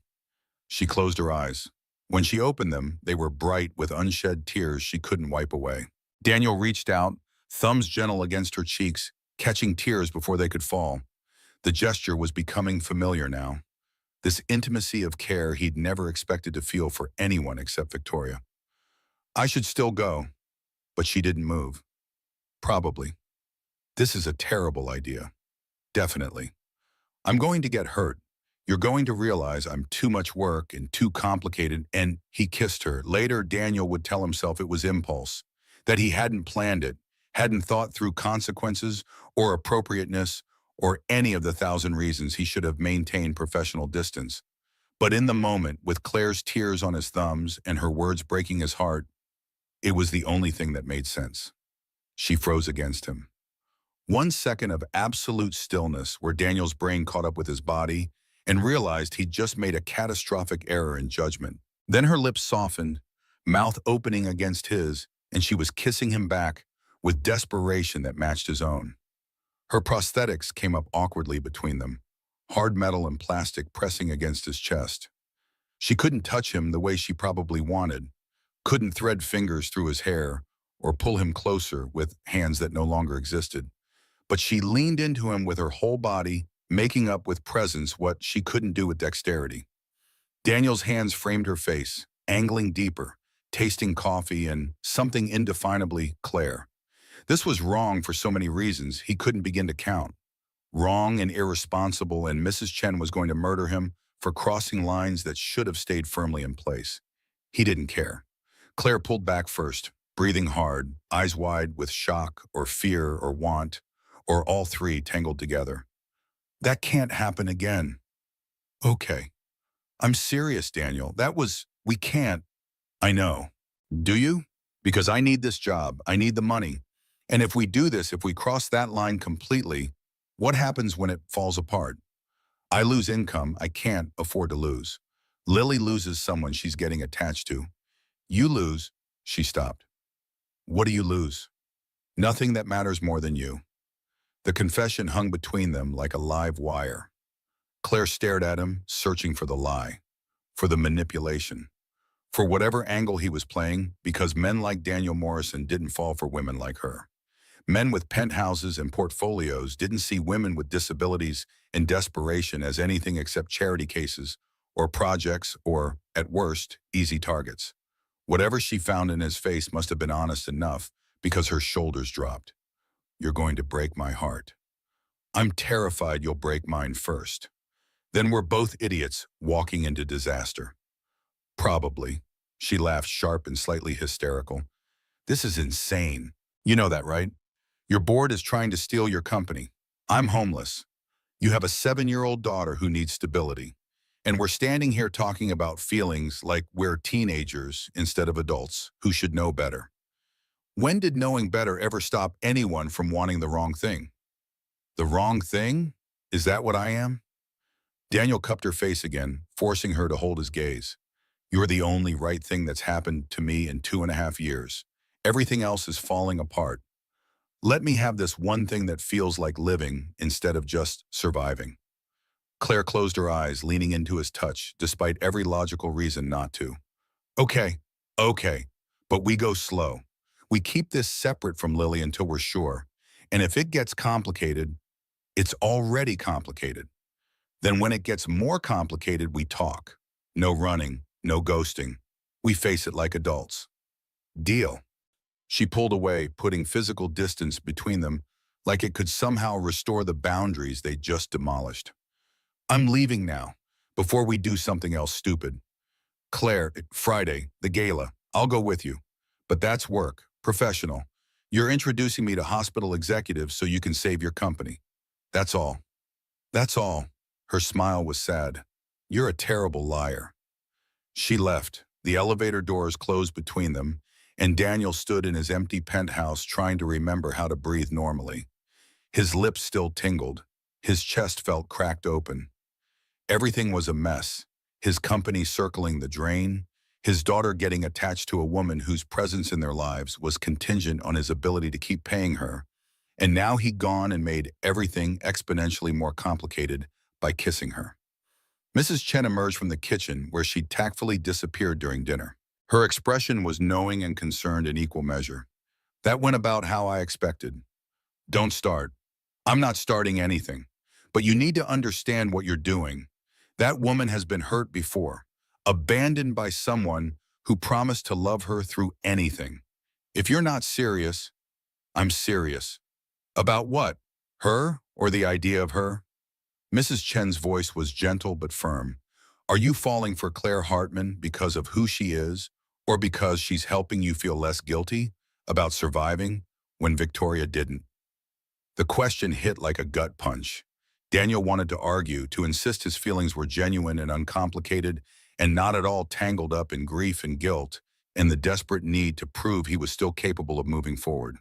Speaker 1: She closed her eyes. When she opened them, they were bright with unshed tears she couldn't wipe away. Daniel reached out, thumbs gentle against her cheeks, catching tears before they could fall. The gesture was becoming familiar now. This intimacy of care he'd never expected to feel for anyone except Victoria. I should still go, but she didn't move. Probably. This is a terrible idea. Definitely. I'm going to get hurt. You're going to realize I'm too much work and too complicated, and he kissed her. Later, Daniel would tell himself it was impulse, that he hadn't planned it, hadn't thought through consequences or appropriateness or any of the thousand reasons he should have maintained professional distance. But in the moment, with Claire's tears on his thumbs and her words breaking his heart, it was the only thing that made sense. She froze against him. 1 second of absolute stillness where Daniel's brain caught up with his body and realized he'd just made a catastrophic error in judgment. Then her lips softened, mouth opening against his, and she was kissing him back with desperation that matched his own. Her prosthetics came up awkwardly between them, hard metal and plastic pressing against his chest. She couldn't touch him the way she probably wanted, couldn't thread fingers through his hair or pull him closer with hands that no longer existed. But she leaned into him with her whole body, making up with presence what she couldn't do with dexterity. Daniel's hands framed her face, angling deeper, tasting coffee and something indefinably Claire. This was wrong for so many reasons he couldn't begin to count. Wrong and irresponsible, and Mrs. Chen was going to murder him for crossing lines that should have stayed firmly in place. He didn't care. Claire pulled back first, breathing hard, eyes wide with shock or fear or want, or all three tangled together. That can't happen again. Okay. I'm serious, Daniel. We can't. I know. Do you? Because I need this job. I need the money. And if we do this, if we cross that line completely, what happens when it falls apart? I lose income I can't afford to lose. Lily loses someone she's getting attached to. You lose. She stopped. What do you lose? Nothing that matters more than you. The confession hung between them like a live wire. Claire stared at him, searching for the lie, for the manipulation, for whatever angle he was playing, because men like Daniel Morrison didn't fall for women like her. Men with penthouses and portfolios didn't see women with disabilities in desperation as anything except charity cases or projects or, at worst, easy targets. Whatever she found in his face must have been honest enough because her shoulders dropped. You're going to break my heart. I'm terrified you'll break mine first. Then we're both idiots walking into disaster. Probably. She laughed, sharp and slightly hysterical. This is insane. You know that, right? Your board is trying to steal your company. I'm homeless. You have a 7-year-old daughter who needs stability. And we're standing here talking about feelings like we're teenagers instead of adults who should know better. When did knowing better ever stop anyone from wanting the wrong thing? The wrong thing? Is that what I am? Daniel cupped her face again, forcing her to hold his gaze. You're the only right thing that's happened to me in 2.5 years. Everything else is falling apart. Let me have this one thing that feels like living instead of just surviving. Claire closed her eyes, leaning into his touch, despite every logical reason not to. Okay, but we go slow. We keep this separate from Lily until we're sure. And if it gets complicated, it's already complicated. Then when it gets more complicated, we talk. No running, no ghosting. We face it like adults. Deal. She pulled away, putting physical distance between them, like it could somehow restore the boundaries they just demolished. I'm leaving now, before we do something else stupid. Claire, Friday, the gala. I'll go with you. But that's work, professional. You're introducing me to hospital executives so you can save your company. That's all. That's all. Her smile was sad. You're a terrible liar. She left. The elevator doors closed between them, and Daniel stood in his empty penthouse trying to remember how to breathe normally. His lips still tingled. His chest felt cracked open. Everything was a mess. His company circling the drain, his daughter getting attached to a woman whose presence in their lives was contingent on his ability to keep paying her, and now he'd gone and made everything exponentially more complicated by kissing her. Mrs. Chen emerged from the kitchen where she'd tactfully disappeared during dinner. Her expression was knowing and concerned in equal measure. That went about how I expected. Don't start. I'm not starting anything. But you need to understand what you're doing. That woman has been hurt before, abandoned by someone who promised to love her through anything. If you're not serious, I'm serious. About what? Her or the idea of her? Mrs. Chen's voice was gentle but firm. Are you falling for Claire Hartman because of who she is, or because she's helping you feel less guilty about surviving when Victoria didn't? The question hit like a gut punch. Daniel wanted to argue, to insist his feelings were genuine and uncomplicated and not at all tangled up in grief and guilt and the desperate need to prove he was still capable of moving forward.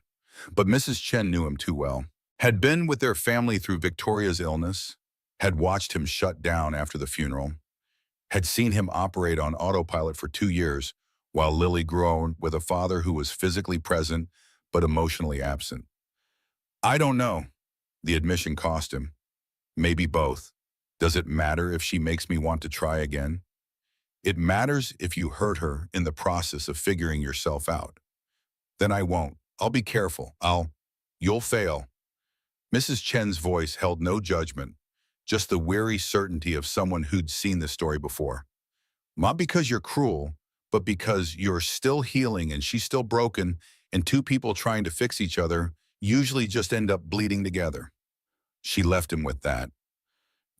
Speaker 1: But Mrs. Chen knew him too well. Had been with their family through Victoria's illness, had watched him shut down after the funeral, had seen him operate on autopilot for 2 years while Lily grew with a father who was physically present but emotionally absent. I don't know. The admission cost him. Maybe both. Does it matter if she makes me want to try again? It matters if you hurt her in the process of figuring yourself out. Then I won't. I'll be careful. You'll fail. Mrs. Chen's voice held no judgment, just the weary certainty of someone who'd seen this story before. Not because you're cruel, but because you're still healing and she's still broken, and two people trying to fix each other usually just end up bleeding together. She left him with that.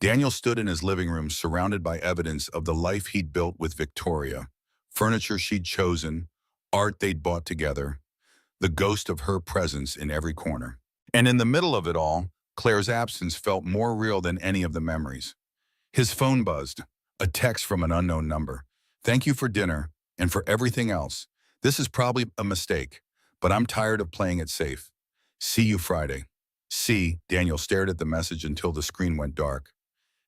Speaker 1: Daniel stood in his living room surrounded by evidence of the life he'd built with Victoria, furniture she'd chosen, art they'd bought together, the ghost of her presence in every corner. And in the middle of it all, Claire's absence felt more real than any of the memories. His phone buzzed, a text from an unknown number. "Thank you for dinner and for everything else. This is probably a mistake, but I'm tired of playing it safe. See you Friday." Daniel stared at the message until the screen went dark.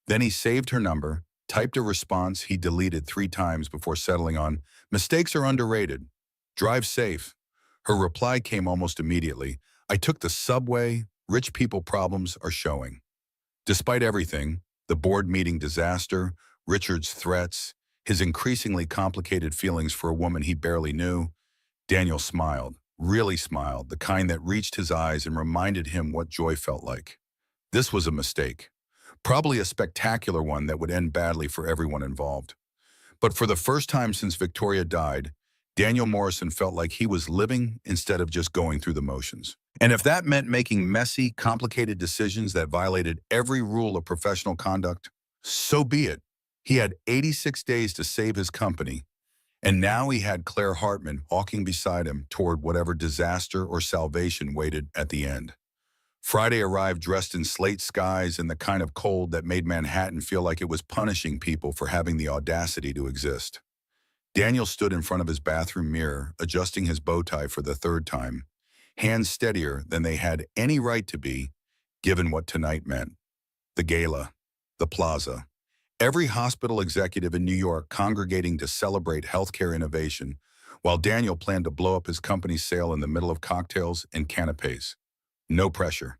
Speaker 1: Then he saved her number, typed a response he deleted 3 times before settling on, "Mistakes are underrated. Drive safe." Her reply came almost immediately. "I took the subway. Rich people problems are showing." Despite everything, the board meeting disaster, Richard's threats, his increasingly complicated feelings for a woman he barely knew, Daniel smiled, really smiled, the kind that reached his eyes and reminded him what joy felt like. This was a mistake. Probably a spectacular one that would end badly for everyone involved. But for the first time since Victoria died, Daniel Morrison felt like he was living instead of just going through the motions. And if that meant making messy, complicated decisions that violated every rule of professional conduct, so be it. He had 86 days to save his company, and now he had Claire Hartman walking beside him toward whatever disaster or salvation waited at the end. Friday arrived dressed in slate skies and the kind of cold that made Manhattan feel like it was punishing people for having the audacity to exist. Daniel stood in front of his bathroom mirror, adjusting his bow tie for the 3rd time, hands steadier than they had any right to be, given what tonight meant. The gala, the plaza, every hospital executive in New York congregating to celebrate healthcare innovation, while Daniel planned to blow up his company's sale in the middle of cocktails and canapes. No pressure.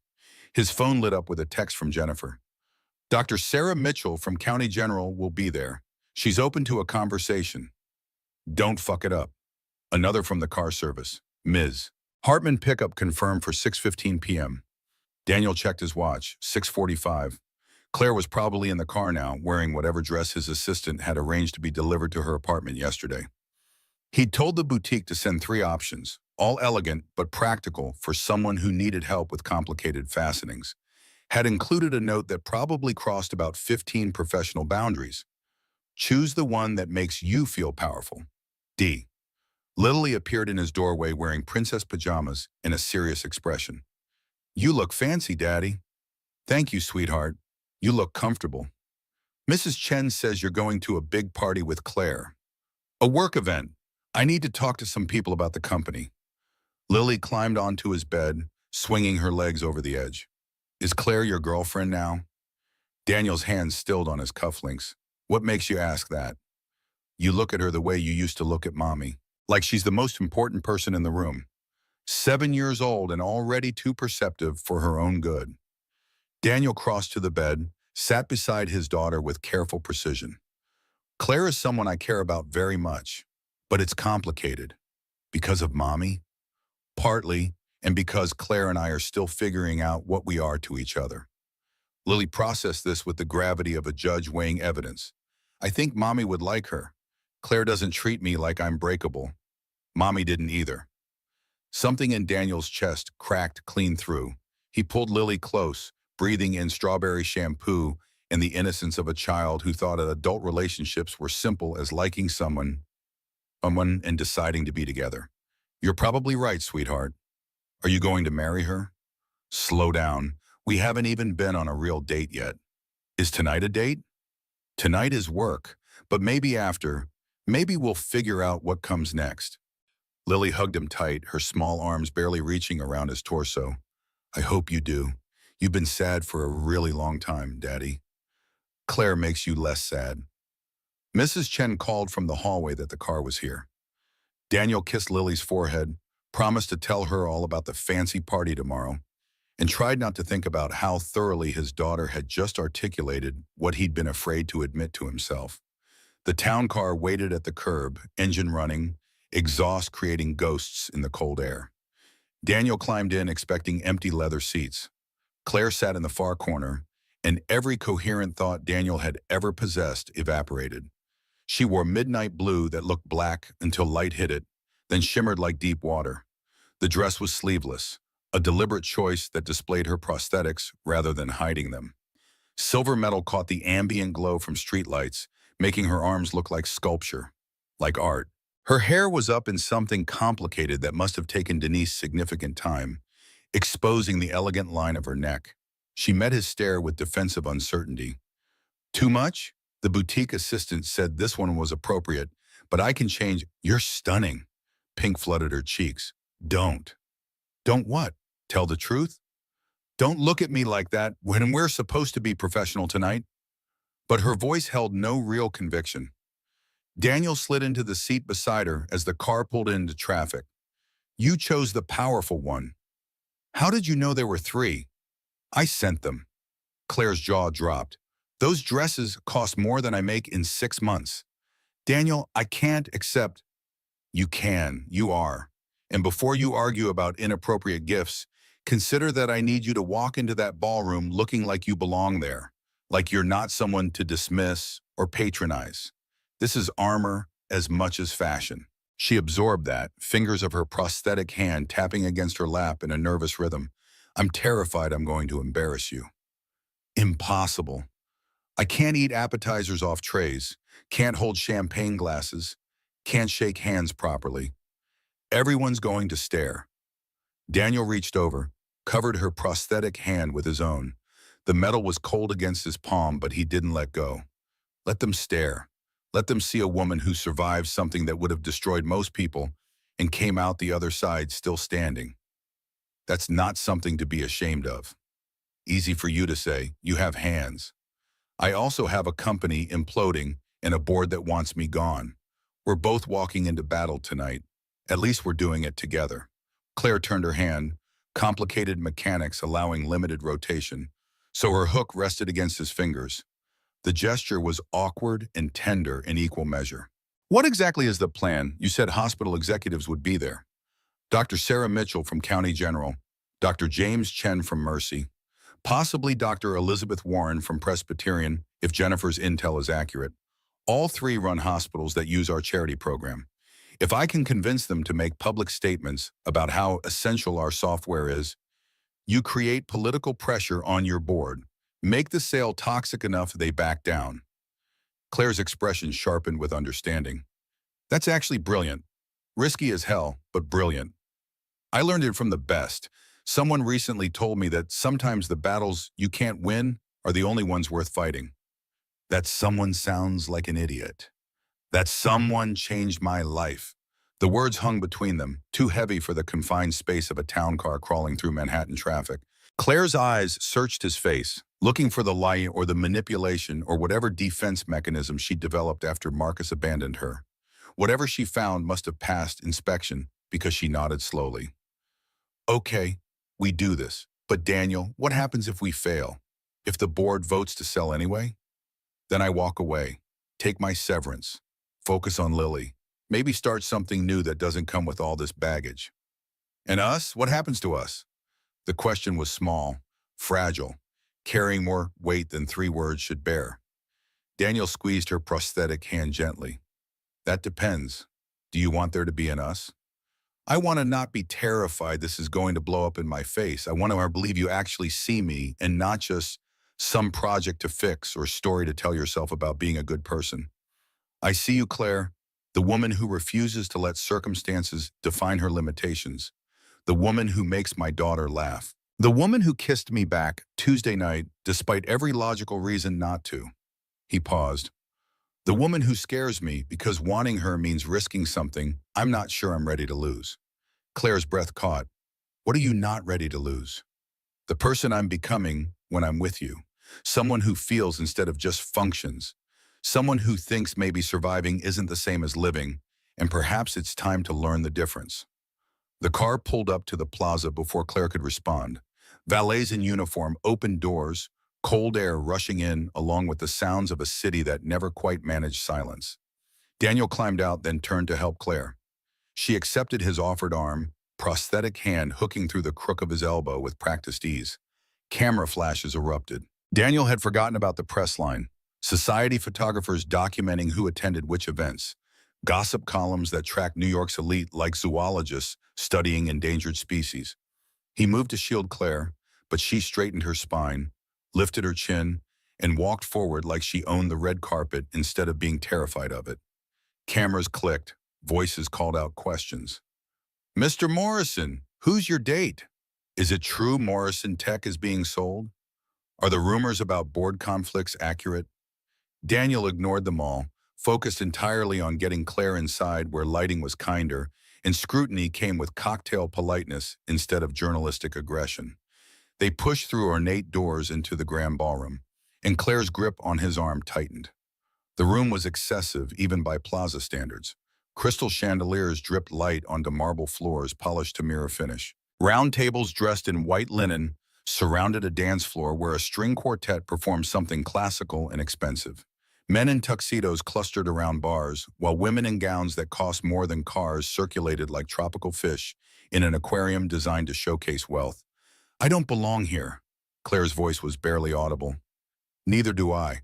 Speaker 1: His phone lit up with a text from Jennifer. "Dr. Sarah Mitchell from County General will be there. She's open to a conversation. Don't fuck it up." Another from the car service. "Ms. Hartman pickup confirmed for 6:15 p.m. Daniel checked his watch, 6:45. Claire was probably in the car now, wearing whatever dress his assistant had arranged to be delivered to her apartment yesterday. He'd told the boutique to send 3 options, all elegant but practical for someone who needed help with complicated fastenings. Had included a note that probably crossed about 15 professional boundaries. Choose the one that makes you feel powerful. D. Lily appeared in his doorway wearing princess pajamas and a serious expression. "You look fancy, Daddy." "Thank you, sweetheart. You look comfortable." "Mrs. Chen says you're going to a big party with Claire." "A work event. I need to talk to some people about the company." Lily climbed onto his bed, swinging her legs over the edge. "Is Claire your girlfriend now?" Daniel's hands stilled on his cufflinks. "What makes you ask that?" "You look at her the way you used to look at Mommy, like she's the most important person in the room. 7 years old and already too perceptive for her own good." Daniel crossed to the bed, sat beside his daughter with careful precision. "Claire is someone I care about very much, but it's complicated. Because of Mommy? Partly, and because Claire and I are still figuring out what we are to each other." Lily processed this with the gravity of a judge weighing evidence. "I think Mommy would like her. Claire doesn't treat me like I'm breakable. Mommy didn't either." Something in Daniel's chest cracked clean through. He pulled Lily close, breathing in strawberry shampoo and the innocence of a child who thought that adult relationships were simple as liking someone and deciding to be together. "You're probably right, sweetheart. Are you going to marry her?" "Slow down. We haven't even been on a real date yet." "Is tonight a date?" "Tonight is work, but maybe after, maybe we'll figure out what comes next." Lily hugged him tight, her small arms barely reaching around his torso. "I hope you do. You've been sad for a really long time, Daddy. Claire makes you less sad." Mrs. Chen called from the hallway that the car was here. Daniel kissed Lily's forehead, promised to tell her all about the fancy party tomorrow, and tried not to think about how thoroughly his daughter had just articulated what he'd been afraid to admit to himself. The town car waited at the curb, engine running, exhaust creating ghosts in the cold air. Daniel climbed in expecting empty leather seats. Claire sat in the far corner, and every coherent thought Daniel had ever possessed evaporated. She wore midnight blue that looked black until light hit it, then shimmered like deep water. The dress was sleeveless, a deliberate choice that displayed her prosthetics rather than hiding them. Silver metal caught the ambient glow from streetlights, making her arms look like sculpture, like art. Her hair was up in something complicated that must have taken Denise significant time, exposing the elegant line of her neck. She met his stare with defensive uncertainty. Too much? The boutique assistant said this one was appropriate, but I can change. You're stunning. Pink flooded her cheeks. Don't. Don't what? Tell the truth? Don't look at me like that when we're supposed to be professional tonight. But her voice held no real conviction. Daniel slid into the seat beside her as the car pulled into traffic. You chose the powerful one. How did you know there were three? I sent them. Claire's jaw dropped. Those dresses cost more than I make in 6 months. Daniel, I can't accept. You can. You are. And before you argue about inappropriate gifts, consider that I need you to walk into that ballroom looking like you belong there, like you're not someone to dismiss or patronize. This is armor as much as fashion. She absorbed that, fingers of her prosthetic hand tapping against her lap in a nervous rhythm. I'm terrified I'm going to embarrass you. Impossible. I can't eat appetizers off trays, can't hold champagne glasses, can't shake hands properly. Everyone's going to stare. Daniel reached over, covered her prosthetic hand with his own. The metal was cold against his palm, but he didn't let go. Let them stare. Let them see a woman who survived something that would have destroyed most people and came out the other side still standing. That's not something to be ashamed of. Easy for you to say, you have hands. I also have a company imploding and a board that wants me gone. We're both walking into battle tonight. At least we're doing it together. Claire turned her hand, complicated mechanics allowing limited rotation, so her hook rested against his fingers. The gesture was awkward and tender in equal measure. What exactly is the plan? You said hospital executives would be there. Dr. Sarah Mitchell from County General, Dr. James Chen from Mercy, possibly Dr. Elizabeth Warren from Presbyterian, if Jennifer's intel is accurate. All three run hospitals that use our charity program. If I can convince them to make public statements about how essential our software is, you create political pressure on your board. Make the sale toxic enough they back down. Claire's expression sharpened with understanding. That's actually brilliant. Risky as hell, but brilliant. I learned it from the best. Someone recently told me that sometimes the battles you can't win are the only ones worth fighting. That someone sounds like an idiot. That someone changed my life. The words hung between them, too heavy for the confined space of a town car crawling through Manhattan traffic. Claire's eyes searched his face, looking for the lie or the manipulation or whatever defense mechanism she'd developed after Marcus abandoned her. Whatever she found must have passed inspection because she nodded slowly. Okay, we do this. But Daniel, what happens if we fail? If the board votes to sell anyway? Then I walk away, take my severance, focus on Lily, maybe start something new that doesn't come with all this baggage. And us? What happens to us? The question was small, fragile, carrying more weight than 3 words should bear. Daniel squeezed her prosthetic hand gently. That depends. Do you want there to be an us? I want to not be terrified this is going to blow up in my face. I want to believe you actually see me and not just some project to fix or story to tell yourself about being a good person. I see you, Claire, the woman who refuses to let circumstances define her limitations, the woman who makes my daughter laugh, the woman who kissed me back Tuesday night despite every logical reason not to. He paused. The woman who scares me because wanting her means risking something I'm not sure I'm ready to lose. Claire's breath caught. What are you not ready to lose? The person I'm becoming when I'm with you. Someone who feels instead of just functions. Someone who thinks maybe surviving isn't the same as living, and perhaps it's time to learn the difference. The car pulled up to the plaza before Claire could respond. Valets in uniform opened doors, cold air rushing in along with the sounds of a city that never quite managed silence. Daniel climbed out, then turned to help Claire. She accepted his offered arm, prosthetic hand hooking through the crook of his elbow with practiced ease. Camera flashes erupted. Daniel had forgotten about the press line. Society photographers documenting who attended which events. Gossip columns that tracked New York's elite like zoologists studying endangered species. He moved to shield Claire, but she straightened her spine, lifted her chin, and walked forward like she owned the red carpet instead of being terrified of it. Cameras clicked, voices called out questions. Mr. Morrison, who's your date? Is it true Morrison Tech is being sold? Are the rumors about board conflicts accurate? Daniel ignored them all, focused entirely on getting Claire inside where lighting was kinder, and scrutiny came with cocktail politeness instead of journalistic aggression. They pushed through ornate doors into the grand ballroom, and Claire's grip on his arm tightened. The room was excessive, even by plaza standards. Crystal chandeliers dripped light onto marble floors polished to mirror finish. Round tables dressed in white linen surrounded a dance floor where a string quartet performed something classical and expensive. Men in tuxedos clustered around bars, while women in gowns that cost more than cars circulated like tropical fish in an aquarium designed to showcase wealth. I don't belong here. Claire's voice was barely audible. Neither do I.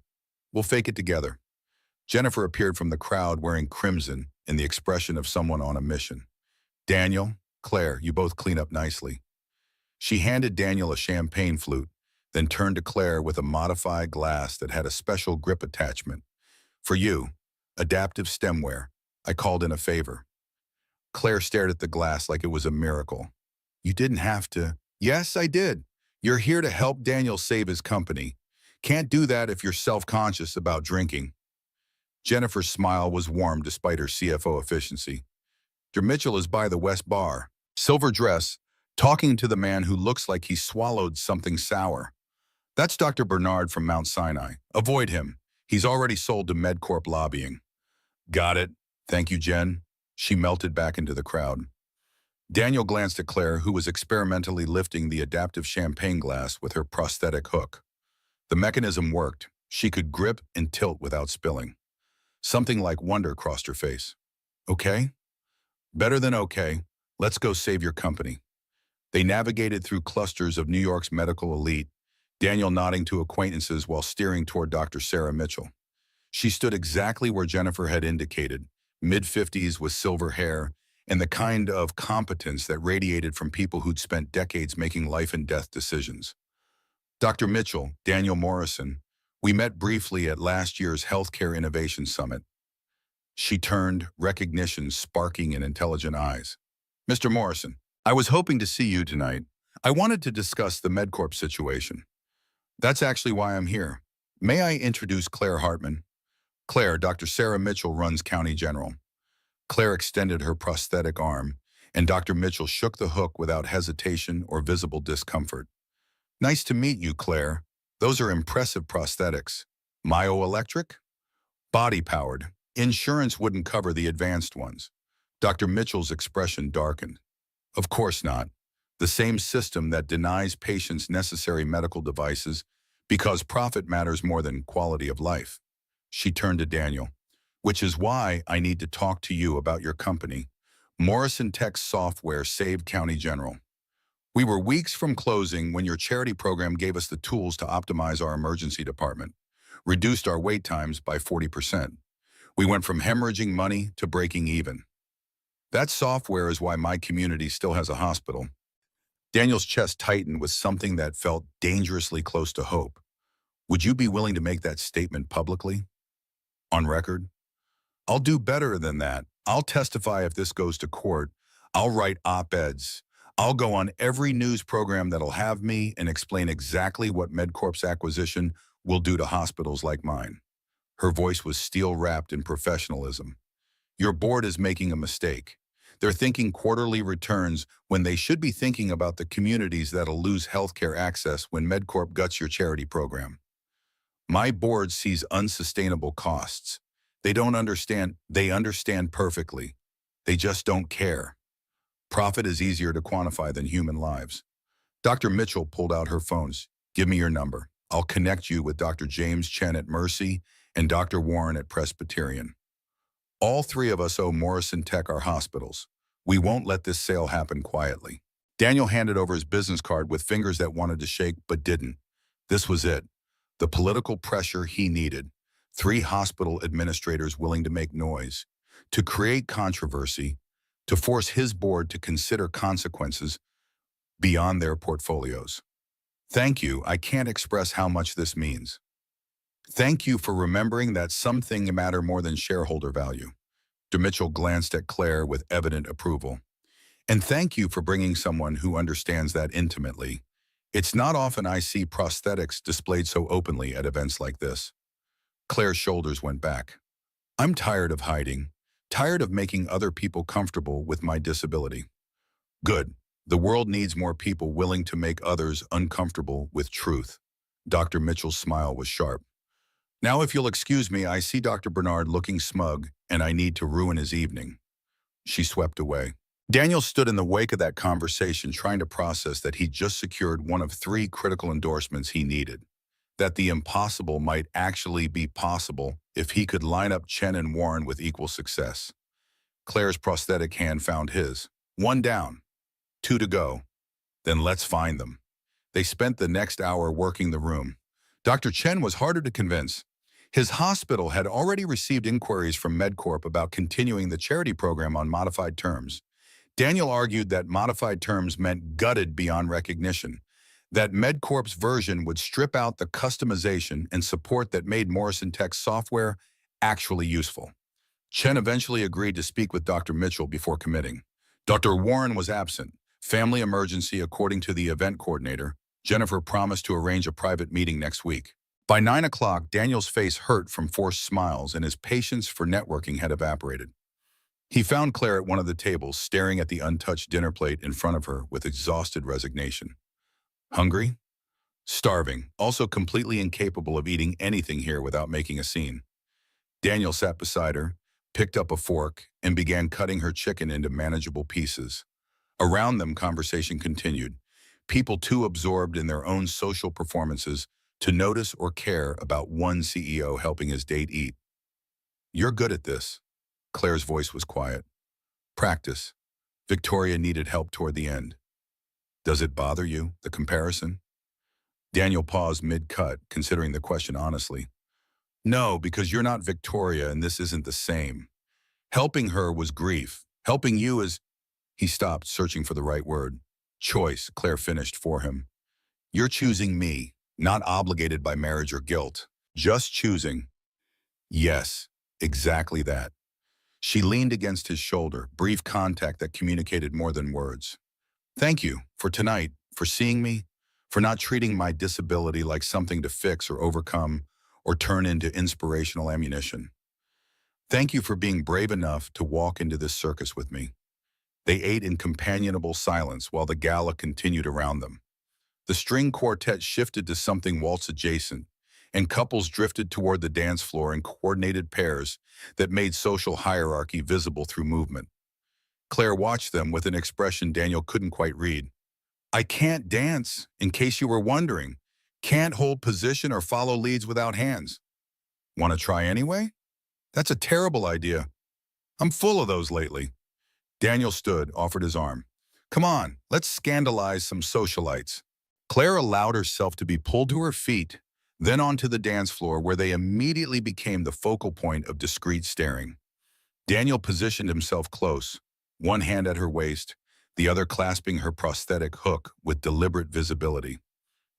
Speaker 1: We'll fake it together. Jennifer appeared from the crowd wearing crimson and the expression of someone on a mission. Daniel, Claire, you both clean up nicely. She handed Daniel a champagne flute, then turned to Claire with a modified glass that had a special grip attachment. For you, adaptive stemware. I called in a favor. Claire stared at the glass like it was a miracle. You didn't have to. Yes, I did. You're here to help Daniel save his company. Can't do that if you're self-conscious about drinking. Jennifer's smile was warm despite her CFO efficiency. Dr. Mitchell is by the West Bar. Silver dress, talking to the man who looks like he swallowed something sour. That's Dr. Bernard from Mount Sinai. Avoid him. He's already sold to MedCorp lobbying. Got it. Thank you, Jen. She melted back into the crowd. Daniel glanced at Claire, who was experimentally lifting the adaptive champagne glass with her prosthetic hook. The mechanism worked. She could grip and tilt without spilling. Something like wonder crossed her face. Okay? Better than okay. Let's go save your company. They navigated through clusters of New York's medical elite, Daniel nodding to acquaintances while steering toward Dr. Sarah Mitchell. She stood exactly where Jennifer had indicated, mid-50s with silver hair, and the kind of competence that radiated from people who'd spent decades making life and death decisions. Dr. Mitchell, Daniel Morrison, we met briefly at last year's Healthcare Innovation Summit. She turned, recognition sparking in intelligent eyes. Mr. Morrison, I was hoping to see you tonight. I wanted to discuss the MedCorp situation. That's actually why I'm here. May I introduce Claire Hartman? Claire, Dr. Sarah Mitchell runs County General. Claire extended her prosthetic arm, and Dr. Mitchell shook the hook without hesitation or visible discomfort. Nice to meet you, Claire. Those are impressive prosthetics. Myoelectric? Body-powered. Insurance wouldn't cover the advanced ones. Dr. Mitchell's expression darkened. Of course not. The same system that denies patients necessary medical devices because profit matters more than quality of life. She turned to Daniel, which is why I need to talk to you about your company. Morrison Tech Software saved County General. We were weeks from closing when your charity program gave us the tools to optimize our emergency department, reduced our wait times by 40%. We went from hemorrhaging money to breaking even. That software is why my community still has a hospital. Daniel's chest tightened with something that felt dangerously close to hope. Would you be willing to make that statement publicly? On record? I'll do better than that. I'll testify if this goes to court. I'll write op-eds. I'll go on every news program that'll have me and explain exactly what MedCorp's acquisition will do to hospitals like mine. Her voice was steel-wrapped in professionalism. Your board is making a mistake. They're thinking quarterly returns when they should be thinking about the communities that'll lose healthcare access when MedCorp guts your charity program. My board sees unsustainable costs. They don't understand. They understand perfectly. They just don't care. Profit is easier to quantify than human lives. Dr. Mitchell pulled out her phones. Give me your number. I'll connect you with Dr. James Chen at Mercy and Dr. Warren at Presbyterian. All three of us owe Morrison Tech our hospitals. We won't let this sale happen quietly. Daniel handed over his business card with fingers that wanted to shake but didn't. This was it. The political pressure he needed. 3 hospital administrators willing to make noise, to create controversy, to force his board to consider consequences beyond their portfolios. Thank you. I can't express how much this means. Thank you for remembering that some things matter more than shareholder value. DeMitchell glanced at Claire with evident approval. And thank you for bringing someone who understands that intimately. It's not often I see prosthetics displayed so openly at events like this. Claire's shoulders went back. I'm tired of hiding, tired of making other people comfortable with my disability. Good. The world needs more people willing to make others uncomfortable with truth. Dr. Mitchell's smile was sharp. Now, if you'll excuse me, I see Dr. Bernard looking smug, and I need to ruin his evening. She swept away. Daniel stood in the wake of that conversation trying to process that he'd just secured one of three critical endorsements he needed. That the impossible might actually be possible if he could line up Chen and Warren with equal success. Claire's prosthetic hand found his. One down, two to go. Then let's find them. They spent the next hour working the room. Dr. Chen was harder to convince. His hospital had already received inquiries from MedCorp about continuing the charity program on modified terms. Daniel argued that modified terms meant gutted beyond recognition, that MedCorp's version would strip out the customization and support that made Morrison Tech's software actually useful. Chen eventually agreed to speak with Dr. Mitchell before committing. Dr. Warren was absent. Family emergency, according to the event coordinator. Jennifer promised to arrange a private meeting next week. By 9 o'clock, Daniel's face hurt from forced smiles and his patience for networking had evaporated. He found Claire at one of the tables, staring at the untouched dinner plate in front of her with exhausted resignation. Hungry? Starving, also completely incapable of eating anything here without making a scene. Daniel sat beside her, picked up a fork, and began cutting her chicken into manageable pieces. Around them, conversation continued. People too absorbed in their own social performances to notice or care about one CEO helping his date eat. You're good at this. Claire's voice was quiet. Practice. Victoria needed help toward the end. Does it bother you, the comparison? Daniel paused mid-cut, considering the question honestly. No, because you're not Victoria and this isn't the same. Helping her was grief. Helping you is... He stopped, searching for the right word. Choice, Claire finished for him. You're choosing me, not obligated by marriage or guilt. Just choosing. Yes, exactly that. She leaned against his shoulder, brief contact that communicated more than words. Thank you for tonight, for seeing me, for not treating my disability like something to fix or overcome or turn into inspirational ammunition. Thank you for being brave enough to walk into this circus with me. They ate in companionable silence while the gala continued around them. The string quartet shifted to something waltz adjacent, and couples drifted toward the dance floor in coordinated pairs that made social hierarchy visible through movement. Claire watched them with an expression Daniel couldn't quite read. I can't dance, in case you were wondering. Can't hold position or follow leads without hands. Want to try anyway? That's a terrible idea. I'm full of those lately. Daniel stood, offered his arm. Come on, let's scandalize some socialites. Claire allowed herself to be pulled to her feet, then onto the dance floor where they immediately became the focal point of discreet staring. Daniel positioned himself close, one hand at her waist, the other clasping her prosthetic hook with deliberate visibility.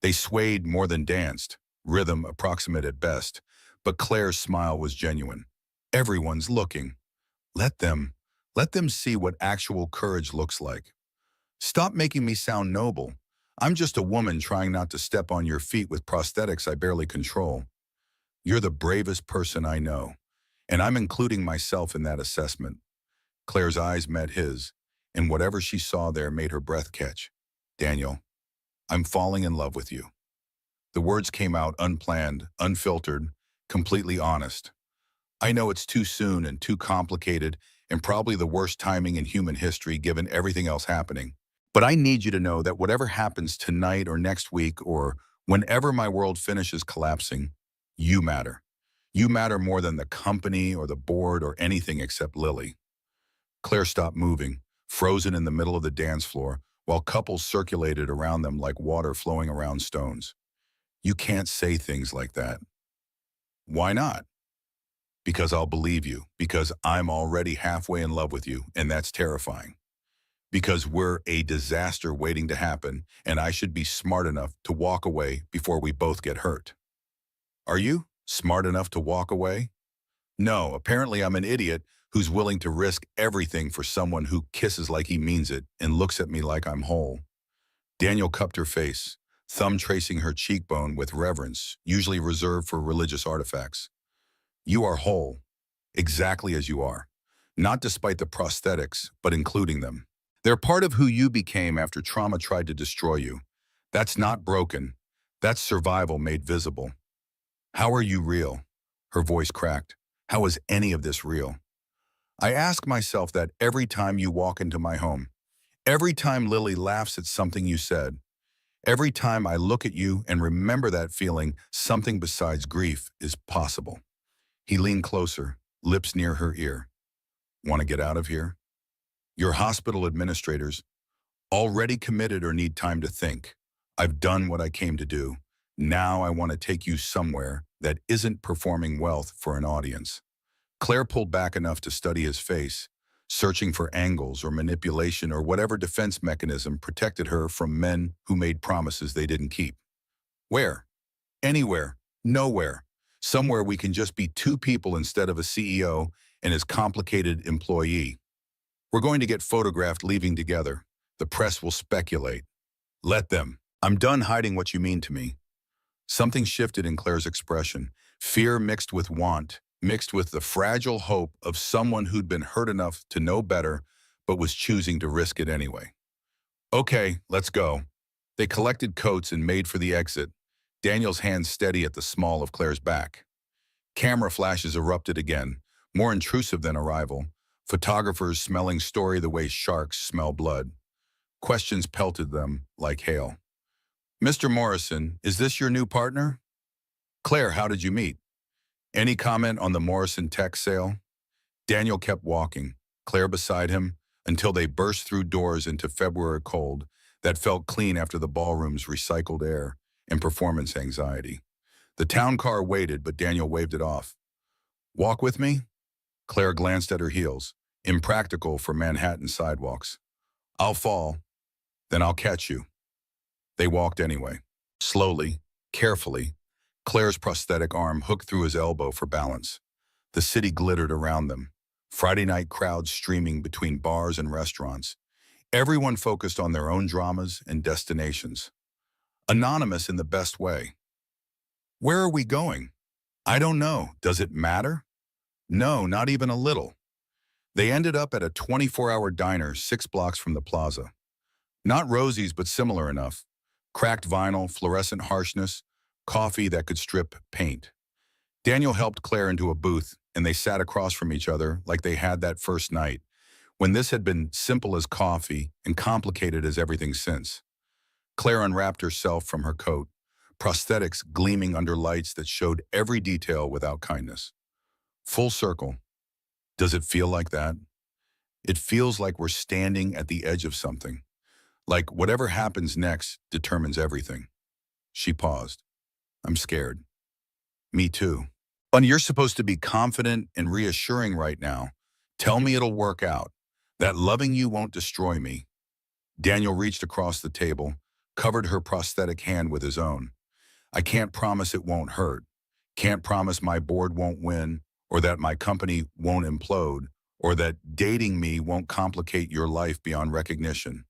Speaker 1: They swayed more than danced, rhythm approximate at best, but Claire's smile was genuine. Everyone's looking. Let them see what actual courage looks like. Stop making me sound noble. I'm just a woman trying not to step on your feet with prosthetics I barely control. You're the bravest person I know, and I'm including myself in that assessment. Claire's eyes met his, and whatever she saw there made her breath catch. Daniel, I'm falling in love with you. The words came out unplanned, unfiltered, completely honest. I know it's too soon and too complicated and probably the worst timing in human history given everything else happening. But I need you to know that whatever happens tonight or next week or whenever my world finishes collapsing, you matter. You matter more than the company or the board or anything except Lily. Claire stopped moving, frozen in the middle of the dance floor, while couples circulated around them like water flowing around stones. You can't say things like that. Why not? Because I'll believe you, because I'm already halfway in love with you, and that's terrifying. Because we're a disaster waiting to happen, and I should be smart enough to walk away before we both get hurt. Are you? Smart enough to walk away? No, apparently I'm an idiot who's willing to risk everything for someone who kisses like he means it and looks at me like I'm whole. Daniel cupped her face, thumb tracing her cheekbone with reverence, usually reserved for religious artifacts. You are whole, exactly as you are. Not despite the prosthetics, but including them. They're part of who you became after trauma tried to destroy you. That's not broken. That's survival made visible. How are you real? Her voice cracked. How is any of this real? I ask myself that every time you walk into my home, every time Lily laughs at something you said, every time I look at you and remember that feeling something besides grief is possible. He leaned closer, lips near her ear. Want to get out of here? Your hospital administrators, already committed or need time to think. I've done what I came to do. Now I want to take you somewhere that isn't performing wealth for an audience. Claire pulled back enough to study his face, searching for angles or manipulation or whatever defense mechanism protected her from men who made promises they didn't keep. Where? Anywhere. Nowhere. Somewhere we can just be two people instead of a CEO and his complicated employee. We're going to get photographed leaving together. The press will speculate. Let them. I'm done hiding what you mean to me. Something shifted in Claire's expression. Fear mixed with want, mixed with the fragile hope of someone who'd been hurt enough to know better, but was choosing to risk it anyway. Okay, let's go. They collected coats and made for the exit, Daniel's hand steady at the small of Claire's back. Camera flashes erupted again, more intrusive than arrival. Photographers smelling story the way sharks smell blood. Questions pelted them like hail. Mr. Morrison, is this your new partner? Claire, how did you meet? Any comment on the Morrison tech sale? Daniel kept walking, Claire beside him, until they burst through doors into February cold that felt clean after the ballroom's recycled air and performance anxiety. The town car waited, but Daniel waved it off. Walk with me? Claire glanced at her heels, impractical for Manhattan sidewalks. I'll fall, then I'll catch you. They walked anyway. Slowly, carefully, Claire's prosthetic arm hooked through his elbow for balance. The city glittered around them. Friday night crowds streaming between bars and restaurants. Everyone focused on their own dramas and destinations. Anonymous in the best way. Where are we going? I don't know. Does it matter? No, not even a little. They ended up at a 24-hour diner 6 blocks from the plaza. Not Rosie's, but similar enough. Cracked vinyl, fluorescent harshness, coffee that could strip paint. Daniel helped Claire into a booth, and they sat across from each other like they had that first night, when this had been simple as coffee and complicated as everything since. Claire unwrapped herself from her coat, prosthetics gleaming under lights that showed every detail without kindness. Full circle. Does it feel like that? It feels like we're standing at the edge of something. Like whatever happens next determines everything. She paused. I'm scared. Me too. But you're supposed to be confident and reassuring right now. Tell me it'll work out. That loving you won't destroy me. Daniel reached across the table, covered her prosthetic hand with his own. I can't promise it won't hurt. Can't promise my board won't win, or that my company won't implode, or that dating me won't complicate your life beyond recognition.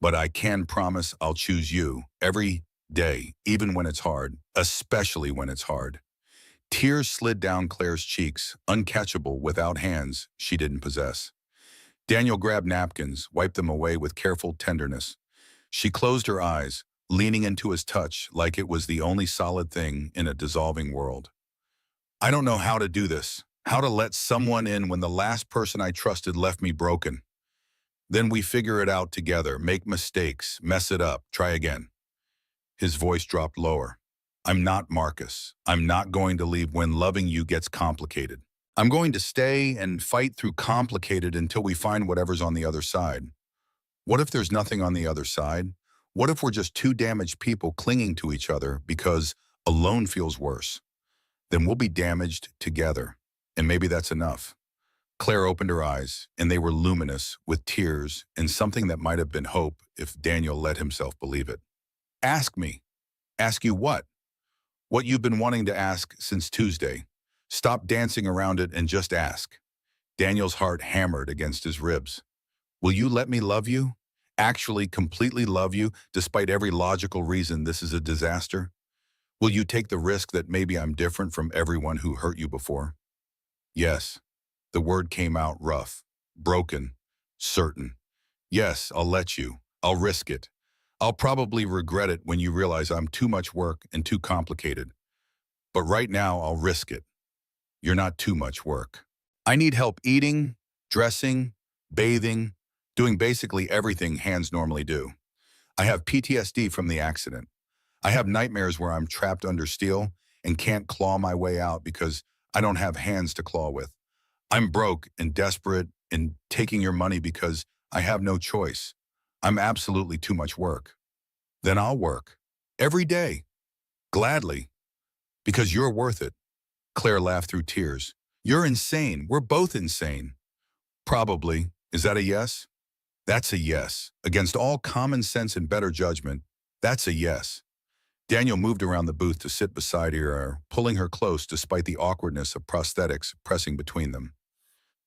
Speaker 1: But I can promise I'll choose you every day, even when it's hard, especially when it's hard. Tears slid down Claire's cheeks, uncatchable without hands she didn't possess. Daniel grabbed napkins, wiped them away with careful tenderness. She closed her eyes, leaning into his touch like it was the only solid thing in a dissolving world. I don't know how to do this, how to let someone in when the last person I trusted left me broken. Then we figure it out together, make mistakes, mess it up, try again. His voice dropped lower. I'm not Marcus. I'm not going to leave when loving you gets complicated. I'm going to stay and fight through complicated until we find whatever's on the other side. What if there's nothing on the other side? What if we're just two damaged people clinging to each other because alone feels worse? Then we'll be damaged together, and maybe that's enough. Claire opened her eyes, and they were luminous with tears and something that might have been hope if Daniel let himself believe it. Ask me. Ask you what? What you've been wanting to ask since Tuesday. Stop dancing around it and just ask. Daniel's heart hammered against his ribs. Will you let me love you? Actually, completely love you, despite every logical reason this is a disaster? Will you take the risk that maybe I'm different from everyone who hurt you before? Yes. The word came out rough, broken, certain. Yes, I'll let you. I'll risk it. I'll probably regret it when you realize I'm too much work and too complicated. But right now, I'll risk it. You're not too much work. I need help eating, dressing, bathing, doing basically everything hands normally do. I have PTSD from the accident. I have nightmares where I'm trapped under steel and can't claw my way out because I don't have hands to claw with. I'm broke and desperate and taking your money because I have no choice. I'm absolutely too much work. Then I'll work. Every day. Gladly. Because you're worth it. Claire laughed through tears. You're insane. We're both insane. Probably. Is that a yes? That's a yes. Against all common sense and better judgment, that's a yes. Daniel moved around the booth to sit beside her, pulling her close despite the awkwardness of prosthetics pressing between them.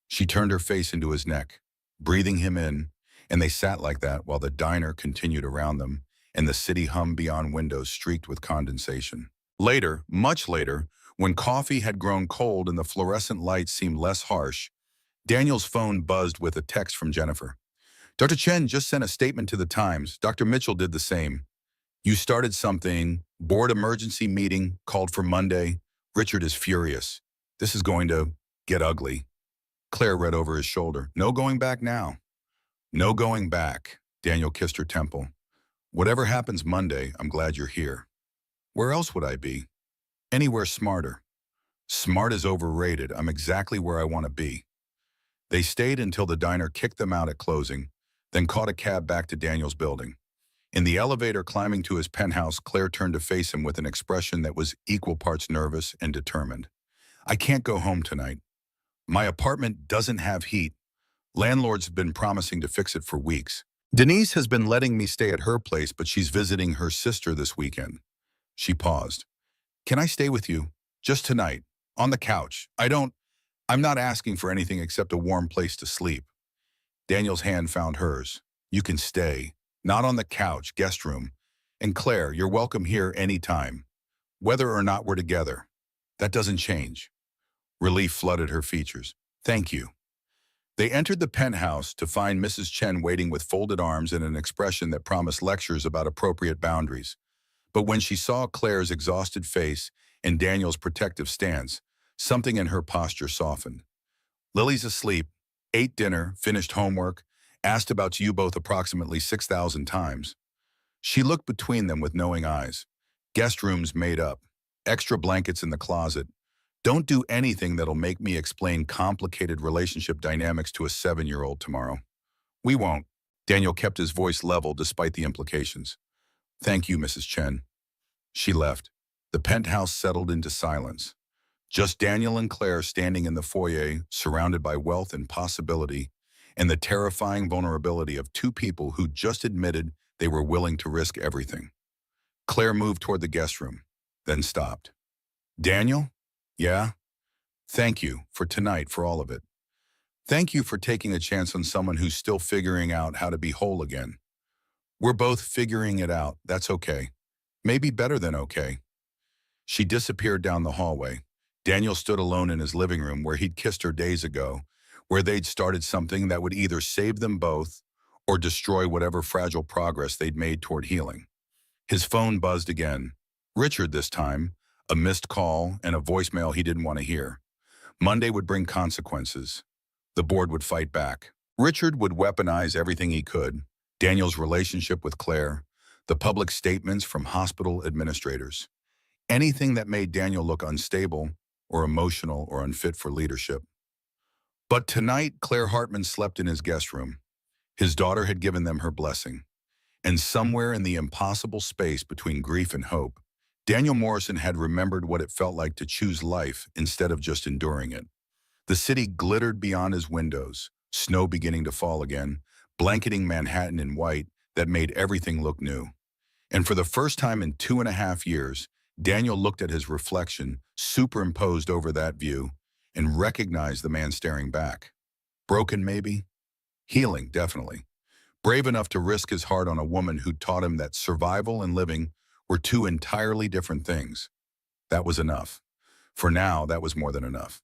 Speaker 1: She turned her face into his neck, breathing him in, and they sat like that while the diner continued around them and the city hummed beyond windows streaked with condensation. Later, much later, when coffee had grown cold and the fluorescent lights seemed less harsh, Daniel's phone buzzed with a text from Jennifer. Dr. Chen just sent a statement to the Times. Dr. Mitchell did the same. You started something, board emergency meeting, called for Monday. Richard is furious. This is going to get ugly. Claire read over his shoulder. No going back now. No going back. Daniel kissed her temple. Whatever happens Monday, I'm glad you're here. Where else would I be? Anywhere smarter. Smart is overrated. I'm exactly where I want to be. They stayed until the diner kicked them out at closing, then caught a cab back to Daniel's building. In the elevator climbing to his penthouse, Claire turned to face him with an expression that was equal parts nervous and determined. I can't go home tonight. My apartment doesn't have heat. Landlord's been promising to fix it for weeks. Denise has been letting me stay at her place, but she's visiting her sister this weekend. She paused. Can I stay with you? Just tonight. On the couch. I'm not asking for anything except a warm place to sleep. Daniel's hand found hers. You can stay. Not on the couch, guest room. And Claire, you're welcome here anytime. Whether or not we're together. That doesn't change. Relief flooded her features. Thank you. They entered the penthouse to find Mrs. Chen waiting with folded arms and an expression that promised lectures about appropriate boundaries. But when she saw Claire's exhausted face and Daniel's protective stance, something in her posture softened. Lily's asleep, ate dinner, finished homework, asked about you both approximately 6,000 times. She looked between them with knowing eyes. Guest rooms made up. Extra blankets in the closet. Don't do anything that'll make me explain complicated relationship dynamics to a 7-year-old tomorrow. We won't. Daniel kept his voice level despite the implications. Thank you, Mrs. Chen. She left. The penthouse settled into silence. Just Daniel and Claire standing in the foyer, surrounded by wealth and possibility, and the terrifying vulnerability of two people who just admitted they were willing to risk everything. Claire moved toward the guest room, then stopped. Daniel? Yeah? Thank you for tonight, for all of it. Thank you for taking a chance on someone who's still figuring out how to be whole again. We're both figuring it out. That's okay. Maybe better than okay. She disappeared down the hallway. Daniel stood alone in his living room where he'd kissed her days ago, where they'd started something that would either save them both or destroy whatever fragile progress they'd made toward healing. His phone buzzed again. Richard this time, a missed call and a voicemail he didn't want to hear. Monday would bring consequences. The board would fight back. Richard would weaponize everything he could. Daniel's relationship with Claire, the public statements from hospital administrators. Anything that made Daniel look unstable or emotional or unfit for leadership. But tonight, Claire Hartman slept in his guest room. His daughter had given them her blessing. And somewhere in the impossible space between grief and hope, Daniel Morrison had remembered what it felt like to choose life instead of just enduring it. The city glittered beyond his windows, snow beginning to fall again, blanketing Manhattan in white that made everything look new. And for the first time in 2.5 years, Daniel looked at his reflection, superimposed over that view, and recognized the man staring back. Broken, maybe? Healing, definitely. Brave enough to risk his heart on a woman who'd taught him that survival and living were two entirely different things. That was enough. For now, that was more than enough.